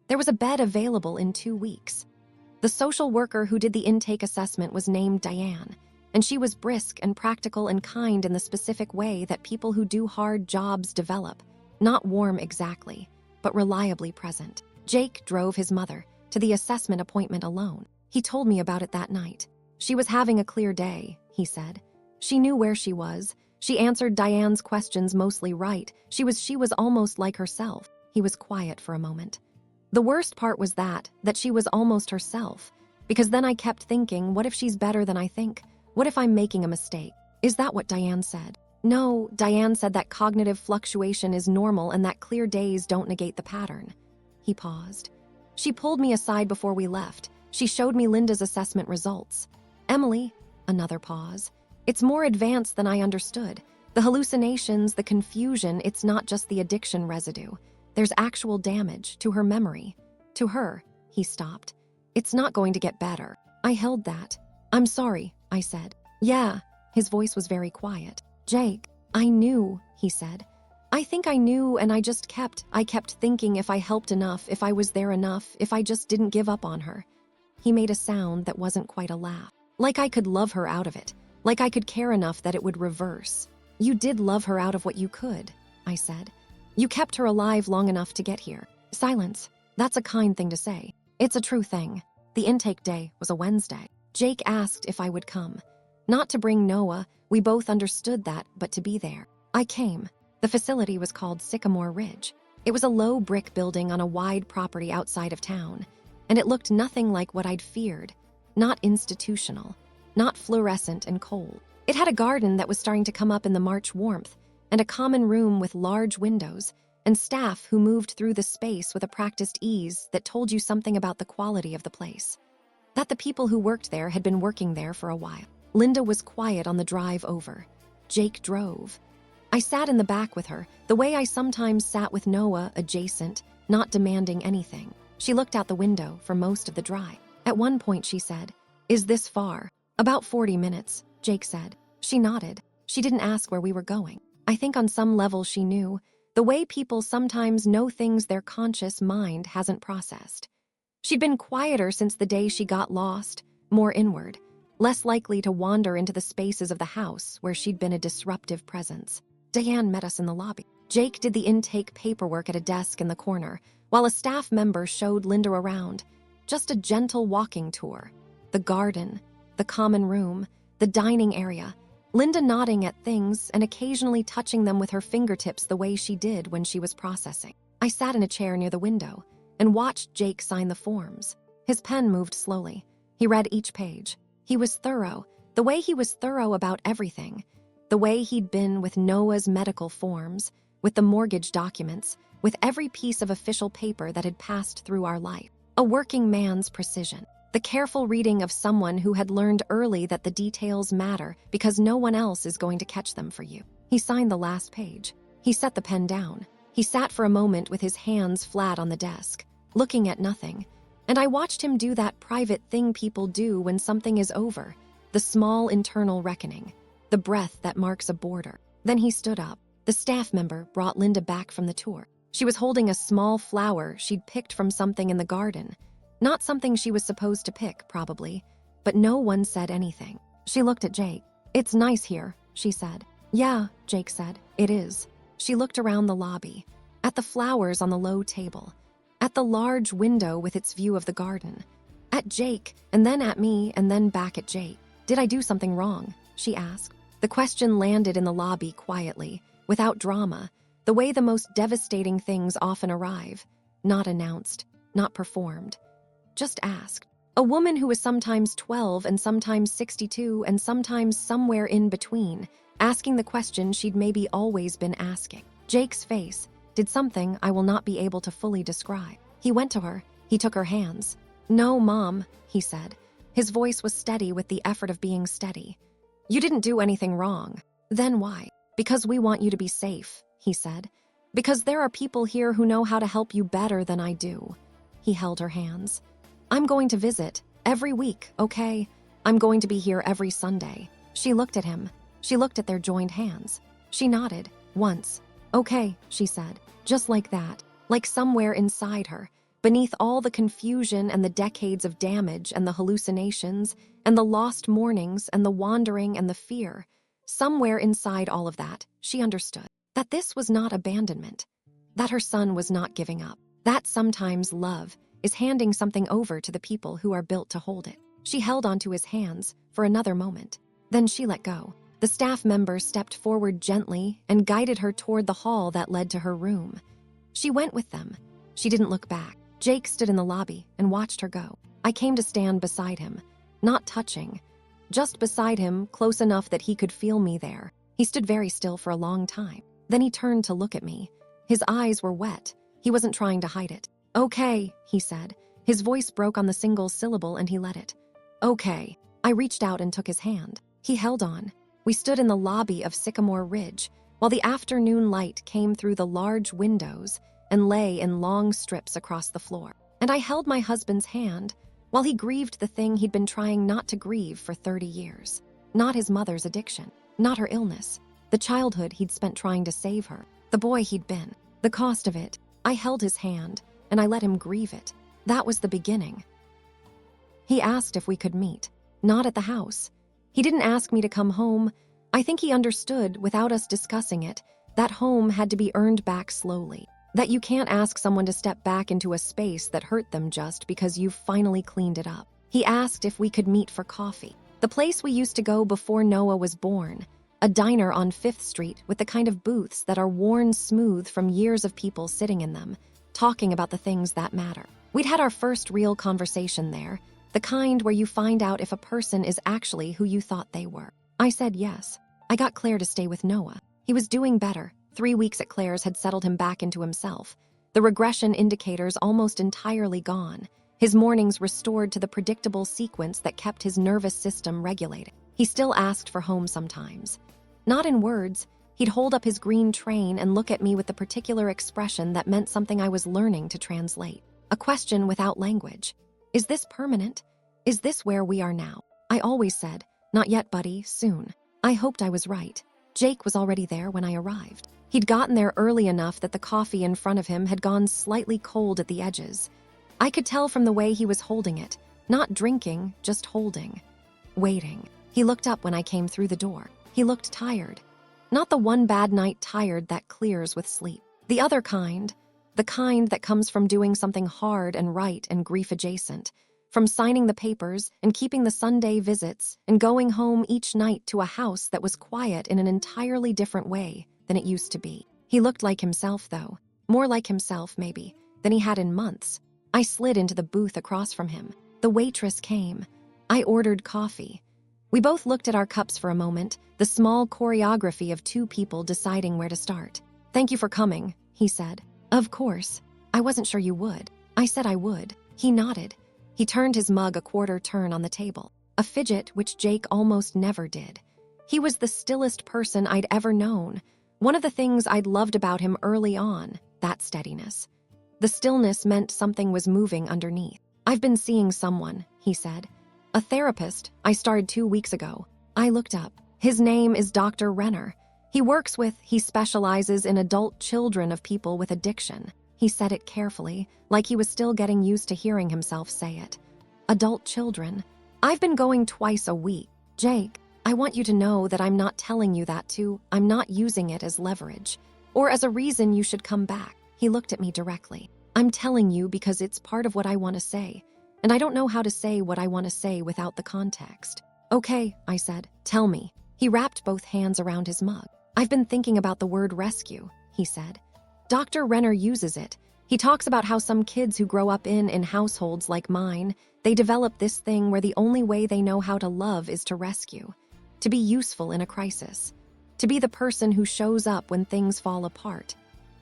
There was a bed available in 2 weeks. The social worker who did the intake assessment was named Diane, and she was brisk and practical and kind in the specific way that people who do hard jobs develop, not warm exactly, but reliably present. Jake drove his mother to the assessment appointment alone. He told me about it that night. She was having a clear day, he said. She knew where she was. She answered Diane's questions mostly right. She was almost like herself. He was quiet for a moment. The worst part was that she was almost herself, because then I kept thinking, what if she's better than I think? What if I'm making a mistake? Is that what Diane said? No, Diane said that cognitive fluctuation is normal and that clear days don't negate the pattern. He paused. She pulled me aside before we left. She showed me Linda's assessment results. Emily, another pause. It's more advanced than I understood. The hallucinations, the confusion, it's not just the addiction residue. There's actual damage to her memory. To her, he stopped. It's not going to get better. I held that. I'm sorry, I said. Yeah, his voice was very quiet. Jake, I knew, he said. I think I knew, and I kept thinking if I helped enough, if I was there enough, if I just didn't give up on her. He made a sound that wasn't quite a laugh. Like I could love her out of it. Like I could care enough that it would reverse. You did love her out of what you could, I said. You kept her alive long enough to get here. Silence. That's a kind thing to say. It's a true thing. The intake day was a Wednesday. Jake asked if I would come. Not to bring Noah, we both understood that, but to be there. I came. The facility was called Sycamore Ridge. It was a low brick building on a wide property outside of town, and it looked nothing like what I'd feared. Not institutional, not fluorescent and cold. It had a garden that was starting to come up in the March warmth, and a common room with large windows, and staff who moved through the space with a practiced ease that told you something about the quality of the place. That the people who worked there had been working there for a while. Linda was quiet on the drive over. Jake drove. I sat in the back with her, the way I sometimes sat with Noah, adjacent, not demanding anything. She looked out the window for most of the drive. At one point she said, "Is this far?" "About 40 minutes, Jake said. She nodded. She didn't ask where we were going. I think on some level she knew, the way people sometimes know things their conscious mind hasn't processed. She'd been quieter since the day she got lost, more inward, less likely to wander into the spaces of the house where she'd been a disruptive presence. Diane met us in the lobby. Jake did the intake paperwork at a desk in the corner, while a staff member showed Linda around. Just a gentle walking tour. The garden, the common room, the dining area. Linda nodding at things and occasionally touching them with her fingertips the way she did when she was processing. I sat in a chair near the window and watched Jake sign the forms. His pen moved slowly. He read each page. He was thorough, the way he was thorough about everything. The way he'd been with Noah's medical forms, with the mortgage documents, with every piece of official paper that had passed through our life. A working man's precision. The careful reading of someone who had learned early that the details matter because no one else is going to catch them for you. He signed the last page. He set the pen down. He sat for a moment with his hands flat on the desk, looking at nothing. And I watched him do that private thing people do when something is over, the small internal reckoning, the breath that marks a border. Then he stood up. The staff member brought Linda back from the tour. She was holding a small flower she'd picked from something in the garden. Not something she was supposed to pick, probably, but no one said anything. She looked at Jake. "It's nice here," she said. "Yeah," Jake said. It is. She looked around the lobby, at the flowers on the low table, at the large window with its view of the garden, at Jake, and then at me, and then back at Jake. Did I do something wrong? She asked. The question landed in the lobby quietly, without drama, the way the most devastating things often arrive, not announced, not performed, just asked. A woman who was sometimes 12 and sometimes 62 and sometimes somewhere in between, asking the question she'd maybe always been asking. Jake's face did something I will not be able to fully describe. He went to her, he took her hands. "No, Mom," he said. His voice was steady with the effort of being steady. "You didn't do anything wrong." "Then why?" "Because we want you to be safe," he said. "Because there are people here who know how to help you better than I do." He held her hands. "I'm going to visit every week, okay? I'm going to be here every Sunday." She looked at him. She looked at their joined hands. She nodded, once. "Okay," she said, just like that, like somewhere inside her, beneath all the confusion and the decades of damage and the hallucinations and the lost mornings and the wandering and the fear, somewhere inside all of that, she understood that this was not abandonment, that her son was not giving up, that sometimes love is handing something over to the people who are built to hold it. She held onto his hands for another moment. Then she let go. The staff member stepped forward gently and guided her toward the hall that led to her room. She went with them. She didn't look back. Jake stood in the lobby and watched her go. I came to stand beside him, not touching, just beside him, close enough that he could feel me there. He stood very still for a long time. Then he turned to look at me. His eyes were wet. He wasn't trying to hide it. "Okay," he said. His voice broke on the single syllable and he let it. "Okay." I reached out and took his hand. He held on. We stood in the lobby of Sycamore Ridge, while the afternoon light came through the large windows and lay in long strips across the floor. And I held my husband's hand while he grieved the thing he'd been trying not to grieve for 30 years. Not his mother's addiction, not her illness, the childhood he'd spent trying to save her, the boy he'd been, the cost of it. I held his hand, and I let him grieve it. That was the beginning. He asked if we could meet, not at the house. He didn't ask me to come home. I think he understood, without us discussing it, that home had to be earned back slowly. That you can't ask someone to step back into a space that hurt them just because you've finally cleaned it up. He asked if we could meet for coffee. The place we used to go before Noah was born. A diner on 5th Street with the kind of booths that are worn smooth from years of people sitting in them, talking about the things that matter. We'd had our first real conversation there, the kind where you find out if a person is actually who you thought they were. I said yes. I got Claire to stay with Noah. He was doing better. 3 weeks at Claire's had settled him back into himself. The regression indicators almost entirely gone. His mornings restored to the predictable sequence that kept his nervous system regulated. He still asked for home sometimes. Not in words. He'd hold up his green train and look at me with the particular expression that meant something I was learning to translate. A question without language. Is this permanent? Is this where we are now? I always said, not yet, buddy, soon. I hoped I was right. Jake was already there when I arrived. He'd gotten there early enough that the coffee in front of him had gone slightly cold at the edges. I could tell from the way he was holding it, not drinking, just holding, waiting. He looked up when I came through the door. He looked tired. Not the one bad night tired that clears with sleep. The other kind, the kind that comes from doing something hard and right and grief-adjacent, from signing the papers and keeping the Sunday visits and going home each night to a house that was quiet in an entirely different way than it used to be. He looked like himself, though. More like himself, maybe, than he had in months. I slid into the booth across from him. The waitress came. I ordered coffee. We both looked at our cups for a moment, the small choreography of 2 people deciding where to start. "Thank you for coming," he said. "Of course. I wasn't sure you would." I said I would. He nodded. He turned his mug a quarter turn on the table, a fidget which Jake almost never did. He was the stillest person I'd ever known. One of the things I'd loved about him early on, that steadiness. The stillness meant something was moving underneath. "I've been seeing someone," he said. "A therapist I started 2 weeks ago." I looked up. His name is Dr. Renner. He specializes in adult children of people with addiction. He said it carefully, like he was still getting used to hearing himself say it. Adult children. "I've been going twice a week." "Jake." I want you to know that I'm not telling you that I'm not using it as leverage or as a reason you should come back. He looked at me directly. I'm telling you because it's part of what I want to say, and I don't know how to say what I want to say without the context. Okay, I said, tell me. He wrapped both hands around his mug. I've been thinking about the word rescue, he said. Dr. Renner uses it. He talks about how some kids who grow up in households like mine, they develop this thing where the only way they know how to love is to rescue, to be useful in a crisis, to be the person who shows up when things fall apart.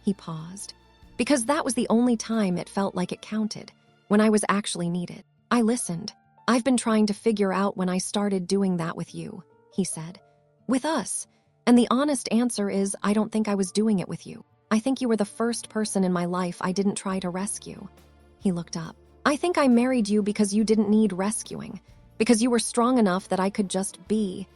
He paused. Because that was the only time it felt like it counted, when I was actually needed. I listened. I've been trying to figure out when I started doing that with you, he said. With us. And the honest answer is I don't think I was doing it with you. I think you were the first person in my life I didn't try to rescue. He looked up. I think I married you because you didn't need rescuing, because you were strong enough that I could just be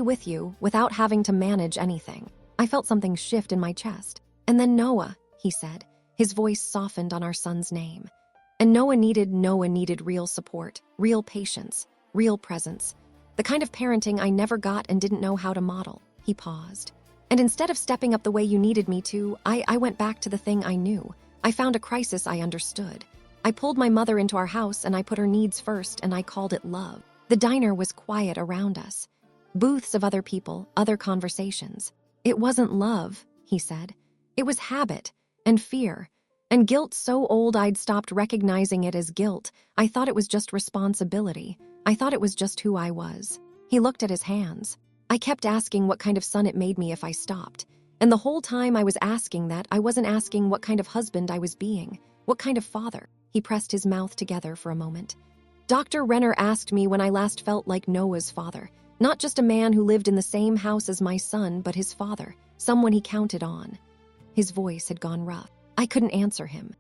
with you without having to manage anything. I felt something shift in my chest. And then Noah, he said. His voice softened on our son's name. And Noah needed real support, real patience, real presence. The kind of parenting I never got and didn't know how to model. He paused. And instead of stepping up the way you needed me to, I went back to the thing I knew. I found a crisis I understood. I pulled my mother into our house and I put her needs first and I called it love. The diner was quiet around us. Booths of other people, other conversations. It wasn't love, he said. It was habit and fear and guilt so old I'd stopped recognizing it as guilt. I thought it was just responsibility. I thought it was just who I was. He looked at his hands. I kept asking what kind of son it made me if I stopped. And the whole time I was asking that, I wasn't asking what kind of husband I was being, what kind of father. He pressed his mouth together for a moment. Dr. Renner asked me when I last felt like Noah's father, not just a man who lived in the same house as my son, but his father, someone he counted on. His voice had gone rough. I couldn't answer him.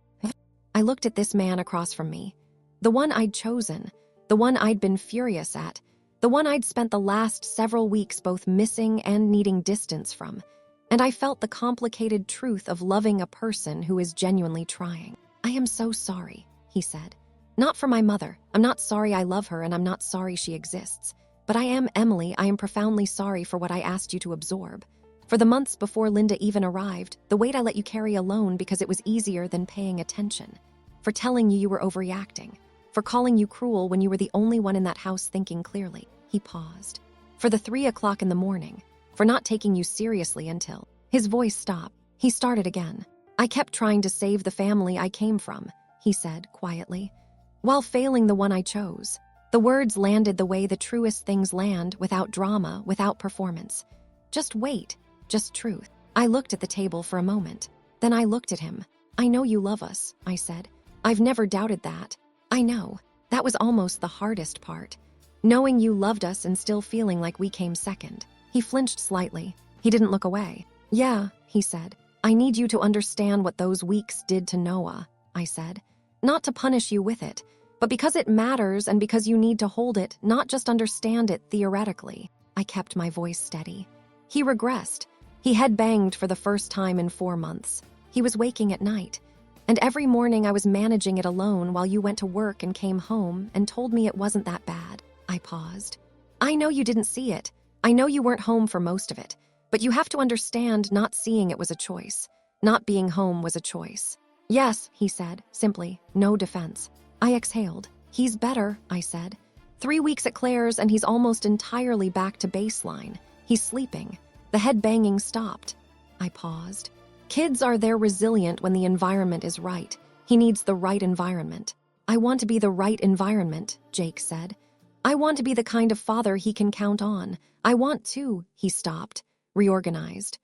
I looked at this man across from me, the one I'd chosen, the one I'd been furious at, the one I'd spent the last several weeks both missing and needing distance from, and I felt the complicated truth of loving a person who is genuinely trying. I am so sorry, he said. Not for my mother. I'm not sorry I love her and I'm not sorry she exists. But I am Emily. I am profoundly sorry for what I asked you to absorb. For the months before Linda even arrived, the weight I let you carry alone because it was easier than paying attention. For telling you were overreacting. For calling you cruel when you were the only one in that house thinking clearly. He paused. For the 3 o'clock in the morning. For not taking you seriously until. His voice stopped. He started again. I kept trying to save the family I came from, he said quietly, while failing the one I chose. The words landed the way the truest things land, without drama, without performance. Just wait, just truth. I looked at the table for a moment. Then I looked at him. I know you love us, I said. I've never doubted that. I know. That was almost the hardest part. Knowing you loved us and still feeling like we came second. He flinched slightly. He didn't look away. Yeah, he said. I need you to understand what those weeks did to Noah, I said. Not to punish you with it, but because it matters and because you need to hold it, not just understand it theoretically. I kept my voice steady. He regressed. He had banged for the first time in 4 months. He was waking at night. And every morning I was managing it alone while you went to work and came home and told me it wasn't that bad. I paused. I know you didn't see it. I know you weren't home for most of it. But you have to understand not seeing it was a choice. Not being home was a choice. Yes, he said, simply, no defense. I exhaled. He's better, I said. 3 weeks at Claire's and he's almost entirely back to baseline. He's sleeping. The head banging stopped. I paused. Kids are there resilient when the environment is right. He needs the right environment. I want to be the right environment, Jake said. I want to be the kind of father he can count on. I want to, he stopped, reorganized.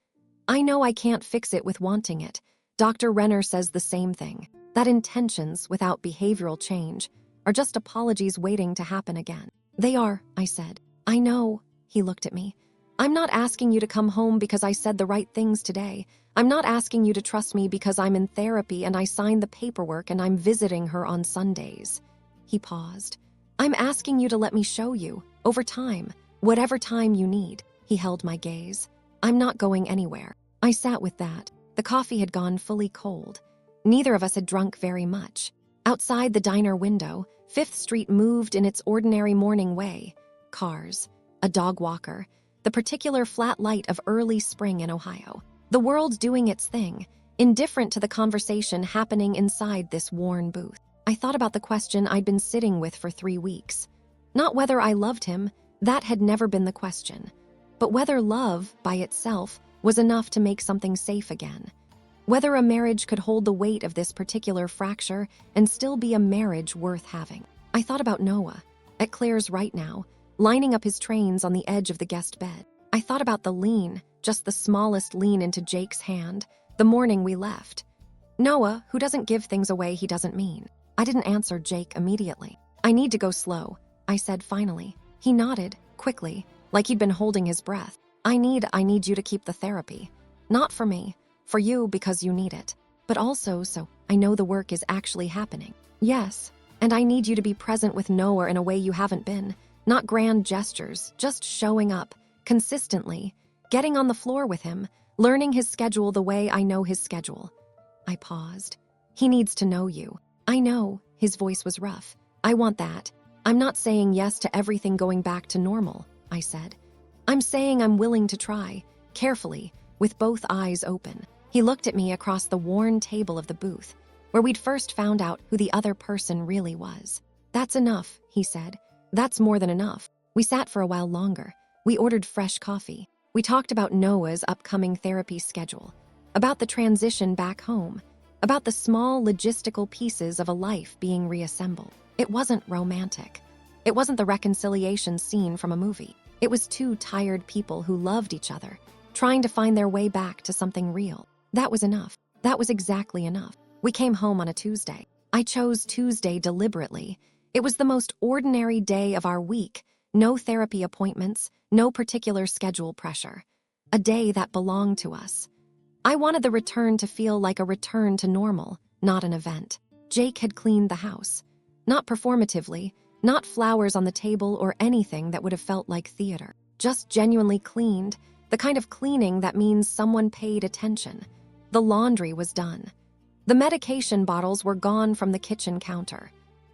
I know I can't fix it with wanting it. Dr. Renner says the same thing, that intentions without behavioral change are just apologies waiting to happen again. They are, I said. I know, he looked at me. I'm not asking you to come home because I said the right things today. I'm not asking you to trust me because I'm in therapy and I signed the paperwork and I'm visiting her on Sundays. He paused. I'm asking you to let me show you, over time, whatever time you need. He held my gaze. I'm not going anywhere. I sat with that. The coffee had gone fully cold. Neither of us had drunk very much. Outside the diner window, 5th Street moved in its ordinary morning way. Cars. a dog walker, the particular flat light of early spring in Ohio. The world doing its thing, indifferent to the conversation happening inside this worn booth. I thought about the question I'd been sitting with for 3 weeks. Not whether I loved him, that had never been the question, but whether love, by itself, was enough to make something safe again. Whether a marriage could hold the weight of this particular fracture and still be a marriage worth having. I thought about Noah, at Claire's right now, lining up his trains on the edge of the guest bed. I thought about the lean, just the smallest lean into Jake's hand, the morning we left. Noah, who doesn't give things away he doesn't mean. I didn't answer Jake immediately. I need to go slow, I said finally. He nodded, quickly, like he'd been holding his breath. I need you to keep the therapy. Not for me, for you because you need it, but also so I know the work is actually happening. Yes, and I need you to be present with Noah in a way you haven't been. Not grand gestures, just showing up, consistently, getting on the floor with him, learning his schedule the way I know his schedule. I paused. He needs to know you. I know, his voice was rough. I want that. I'm not saying yes to everything going back to normal, I said. I'm saying I'm willing to try, carefully, with both eyes open. He looked at me across the worn table of the booth, where we'd first found out who the other person really was. That's enough, he said. That's more than enough. We sat for a while longer. We ordered fresh coffee. We talked about Noah's upcoming therapy schedule, about the transition back home, about the small logistical pieces of a life being reassembled. It wasn't romantic. It wasn't the reconciliation scene from a movie. It was two tired people who loved each other, trying to find their way back to something real. That was enough. That was exactly enough. We came home on a Tuesday. I chose Tuesday deliberately. It was the most ordinary day of our week. No therapy appointments, no particular schedule pressure. A day that belonged to us. I wanted the return to feel like a return to normal, not an event. Jake had cleaned the house. Not performatively, not flowers on the table or anything that would have felt like theater. Just genuinely cleaned, the kind of cleaning that means someone paid attention. The laundry was done. The medication bottles were gone from the kitchen counter.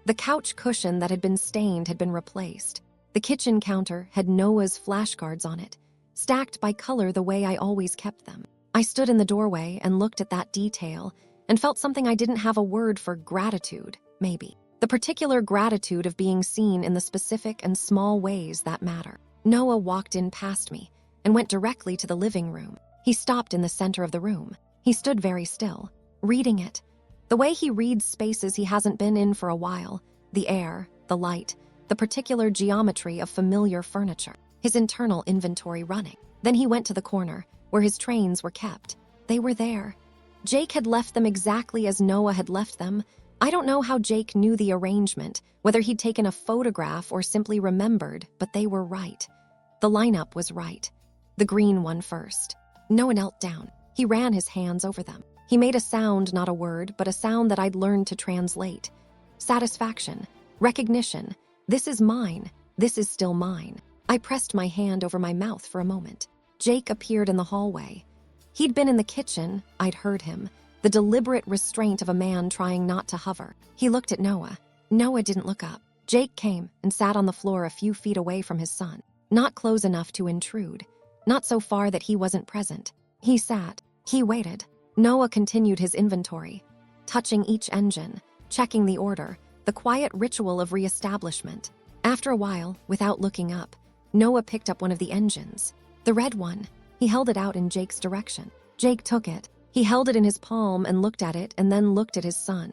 The couch cushion that had been stained had been replaced. The kitchen counter had Noah's flashcards on it, stacked by color the way I always kept them. I stood in the doorway and looked at that detail and felt something I didn't have a word for. Gratitude, maybe. The particular gratitude of being seen in the specific and small ways that matter. Noah walked in past me and went directly to the living room. He stopped in the center of the room. He stood very still, reading it. The way he reads spaces he hasn't been in for a while, the air, the light, the particular geometry of familiar furniture, his internal inventory running. Then he went to the corner, where his trains were kept. They were there. Jake had left them exactly as Noah had left them. I don't know how Jake knew the arrangement, whether he'd taken a photograph or simply remembered, but they were right. The lineup was right. The green one first. Noah knelt down. He ran his hands over them. He made a sound, not a word, but a sound that I'd learned to translate. Satisfaction. Recognition. This is mine. This is still mine. I pressed my hand over my mouth for a moment. Jake appeared in the hallway. He'd been in the kitchen. I'd heard him. The deliberate restraint of a man trying not to hover. He looked at Noah. Noah didn't look up. Jake came and sat on the floor a few feet away from his son. Not close enough to intrude. Not so far that he wasn't present. He sat. He waited. Noah continued his inventory, touching each engine, checking the order, the quiet ritual of reestablishment. After a while, without looking up, Noah picked up one of the engines. The red one. He held it out in Jake's direction. Jake took it. He held it in his palm and looked at it and then looked at his son.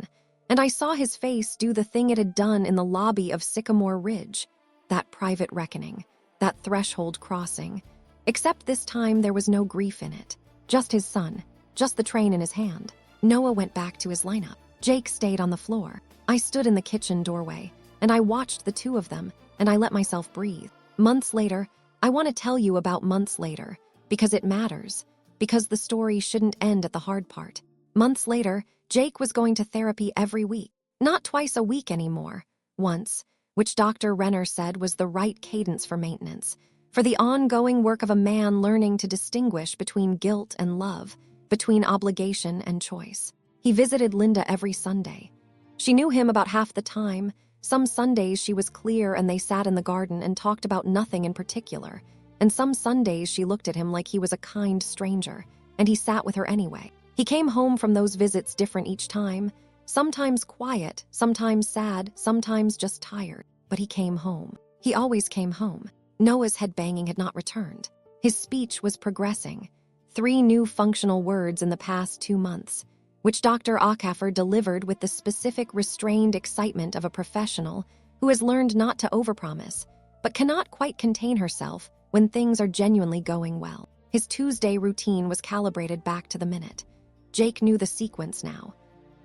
And I saw his face do the thing it had done in the lobby of Sycamore Ridge. That private reckoning. That threshold crossing. Except this time there was no grief in it. Just his son. Just the train in his hand. Noah went back to his lineup. Jake stayed on the floor. I stood in the kitchen doorway, and I watched the two of them, and I let myself breathe. Months later, I want to tell you about months later, because it matters, because the story shouldn't end at the hard part. Months later, Jake was going to therapy every week. Not twice a week anymore. Once, which Dr. Renner said was the right cadence for maintenance, for the ongoing work of a man learning to distinguish between guilt and love, between obligation and choice. He visited Linda every Sunday. She knew him about half the time, Some Sundays she was clear and they sat in the garden and talked about nothing in particular. And some Sundays she looked at him like he was a kind stranger, and he sat with her anyway. He came home from those visits different each time, sometimes quiet, sometimes sad, sometimes just tired. But he came home. He always came home. Noah's headbanging had not returned. His speech was progressing. 3 new functional words in the past 2 months, which Dr. Acaffer delivered with the specific restrained excitement of a professional who has learned not to overpromise, but cannot quite contain herself when things are genuinely going well. His Tuesday routine was calibrated back to the minute. Jake knew the sequence now.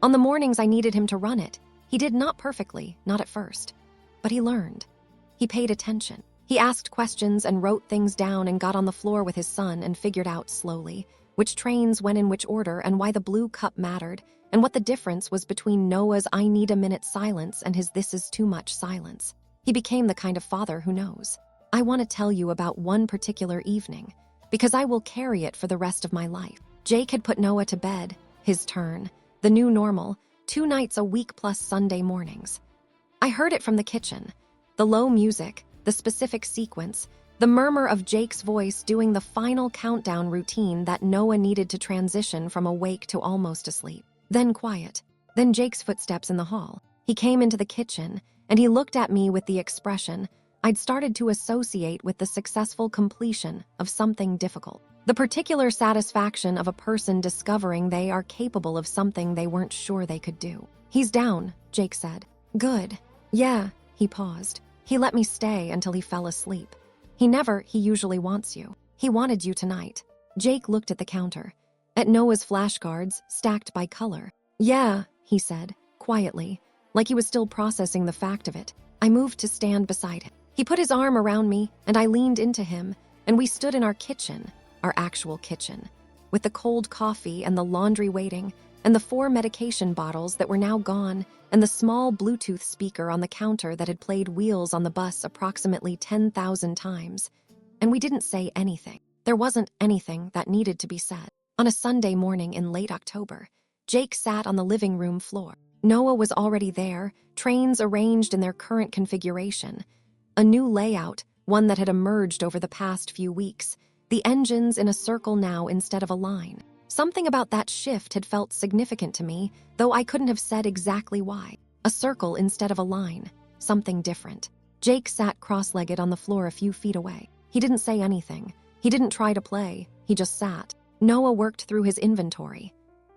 On the mornings I needed him to run it, he did not perfectly, not at first. But he learned. He paid attention. He asked questions and wrote things down and got on the floor with his son and figured out slowly which trains went in which order and why the blue cup mattered and what the difference was between Noah's "I need a minute" silence and his "this is too much" silence. He became the kind of father who knows. I want to tell you about one particular evening, because I will carry it for the rest of my life. Jake had put Noah to bed, his turn, the new normal, 2 nights a week plus Sunday mornings. I heard it from the kitchen, the low music, the specific sequence, the murmur of Jake's voice doing the final countdown routine that Noah needed to transition from awake to almost asleep. Then quiet. Then Jake's footsteps in the hall. He came into the kitchen, and he looked at me with the expression I'd started to associate with the successful completion of something difficult. The particular satisfaction of a person discovering they are capable of something they weren't sure they could do. "He's down," Jake said. "Good." "Yeah," he paused. "He let me stay until he fell asleep. He usually wants you. He wanted you tonight." Jake looked at the counter, at Noah's flashcards stacked by color. "Yeah," he said, quietly, like he was still processing the fact of it. I moved to stand beside him. He put his arm around me, and I leaned into him, and we stood in our kitchen, our actual kitchen, with the cold coffee and the laundry waiting, and the 4 medication bottles that were now gone, and the small Bluetooth speaker on the counter that had played Wheels on the Bus approximately 10,000 times. And we didn't say anything. There wasn't anything that needed to be said. On a Sunday morning in late October, Jake sat on the living room floor. Noah was already there, trains arranged in their current configuration. A new layout, one that had emerged over the past few weeks. The engines in a circle now instead of a line. Something about that shift had felt significant to me, though I couldn't have said exactly why. A circle instead of a line. Something different. Jake sat cross-legged on the floor a few feet away. He didn't say anything. He didn't try to play. He just sat. Noah worked through his inventory.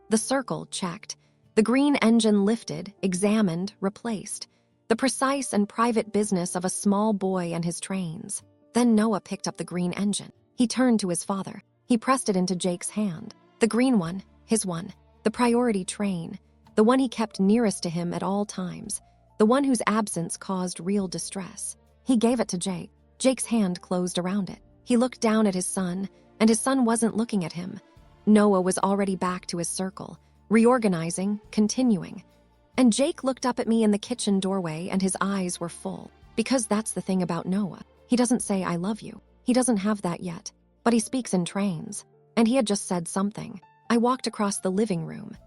The circle checked. The green engine lifted, examined, replaced. The precise and private business of a small boy and his trains. Then Noah picked up the green engine. He turned to his father. He pressed it into Jake's hand. The green one, his one. The priority train. The one he kept nearest to him at all times. The one whose absence caused real distress. He gave it to Jake. Jake's hand closed around it. He looked down at his son, and his son wasn't looking at him. Noah was already back to his circle, reorganizing, continuing. And Jake looked up at me in the kitchen doorway, and his eyes were full. Because that's the thing about Noah. He doesn't say "I love you." He doesn't have that yet. But he speaks in trains. And he had just said something. I walked across the living room.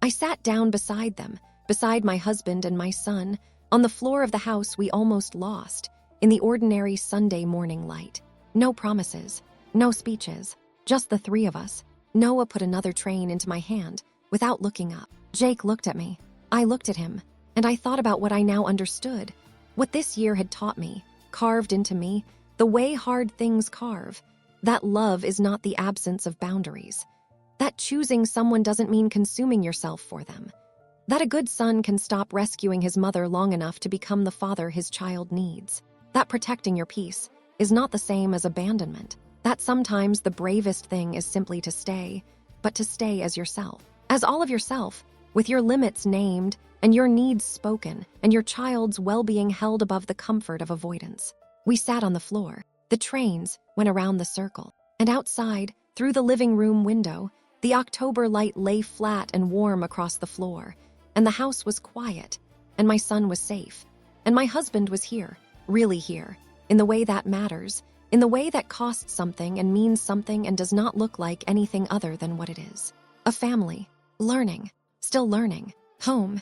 I sat down beside them, beside my husband and my son, on the floor of the house we almost lost, in the ordinary Sunday morning light. No promises, no speeches, just the 3 of us. Noah put another train into my hand, without looking up. Jake looked at me. I looked at him, and I thought about what I now understood, what this year had taught me, carved into me, the way hard things carve. That love is not the absence of boundaries. That choosing someone doesn't mean consuming yourself for them. That a good son can stop rescuing his mother long enough to become the father his child needs. That protecting your peace is not the same as abandonment. That sometimes the bravest thing is simply to stay, but to stay as yourself. As all of yourself, with your limits named and your needs spoken and your child's well-being held above the comfort of avoidance. We sat on the floor. The trains went around the circle, and outside, through the living room window, the October light lay flat and warm across the floor, and the house was quiet, and my son was safe, and my husband was here, really here, in the way that matters, in the way that costs something and means something and does not look like anything other than what it is. A family, learning, still learning, home,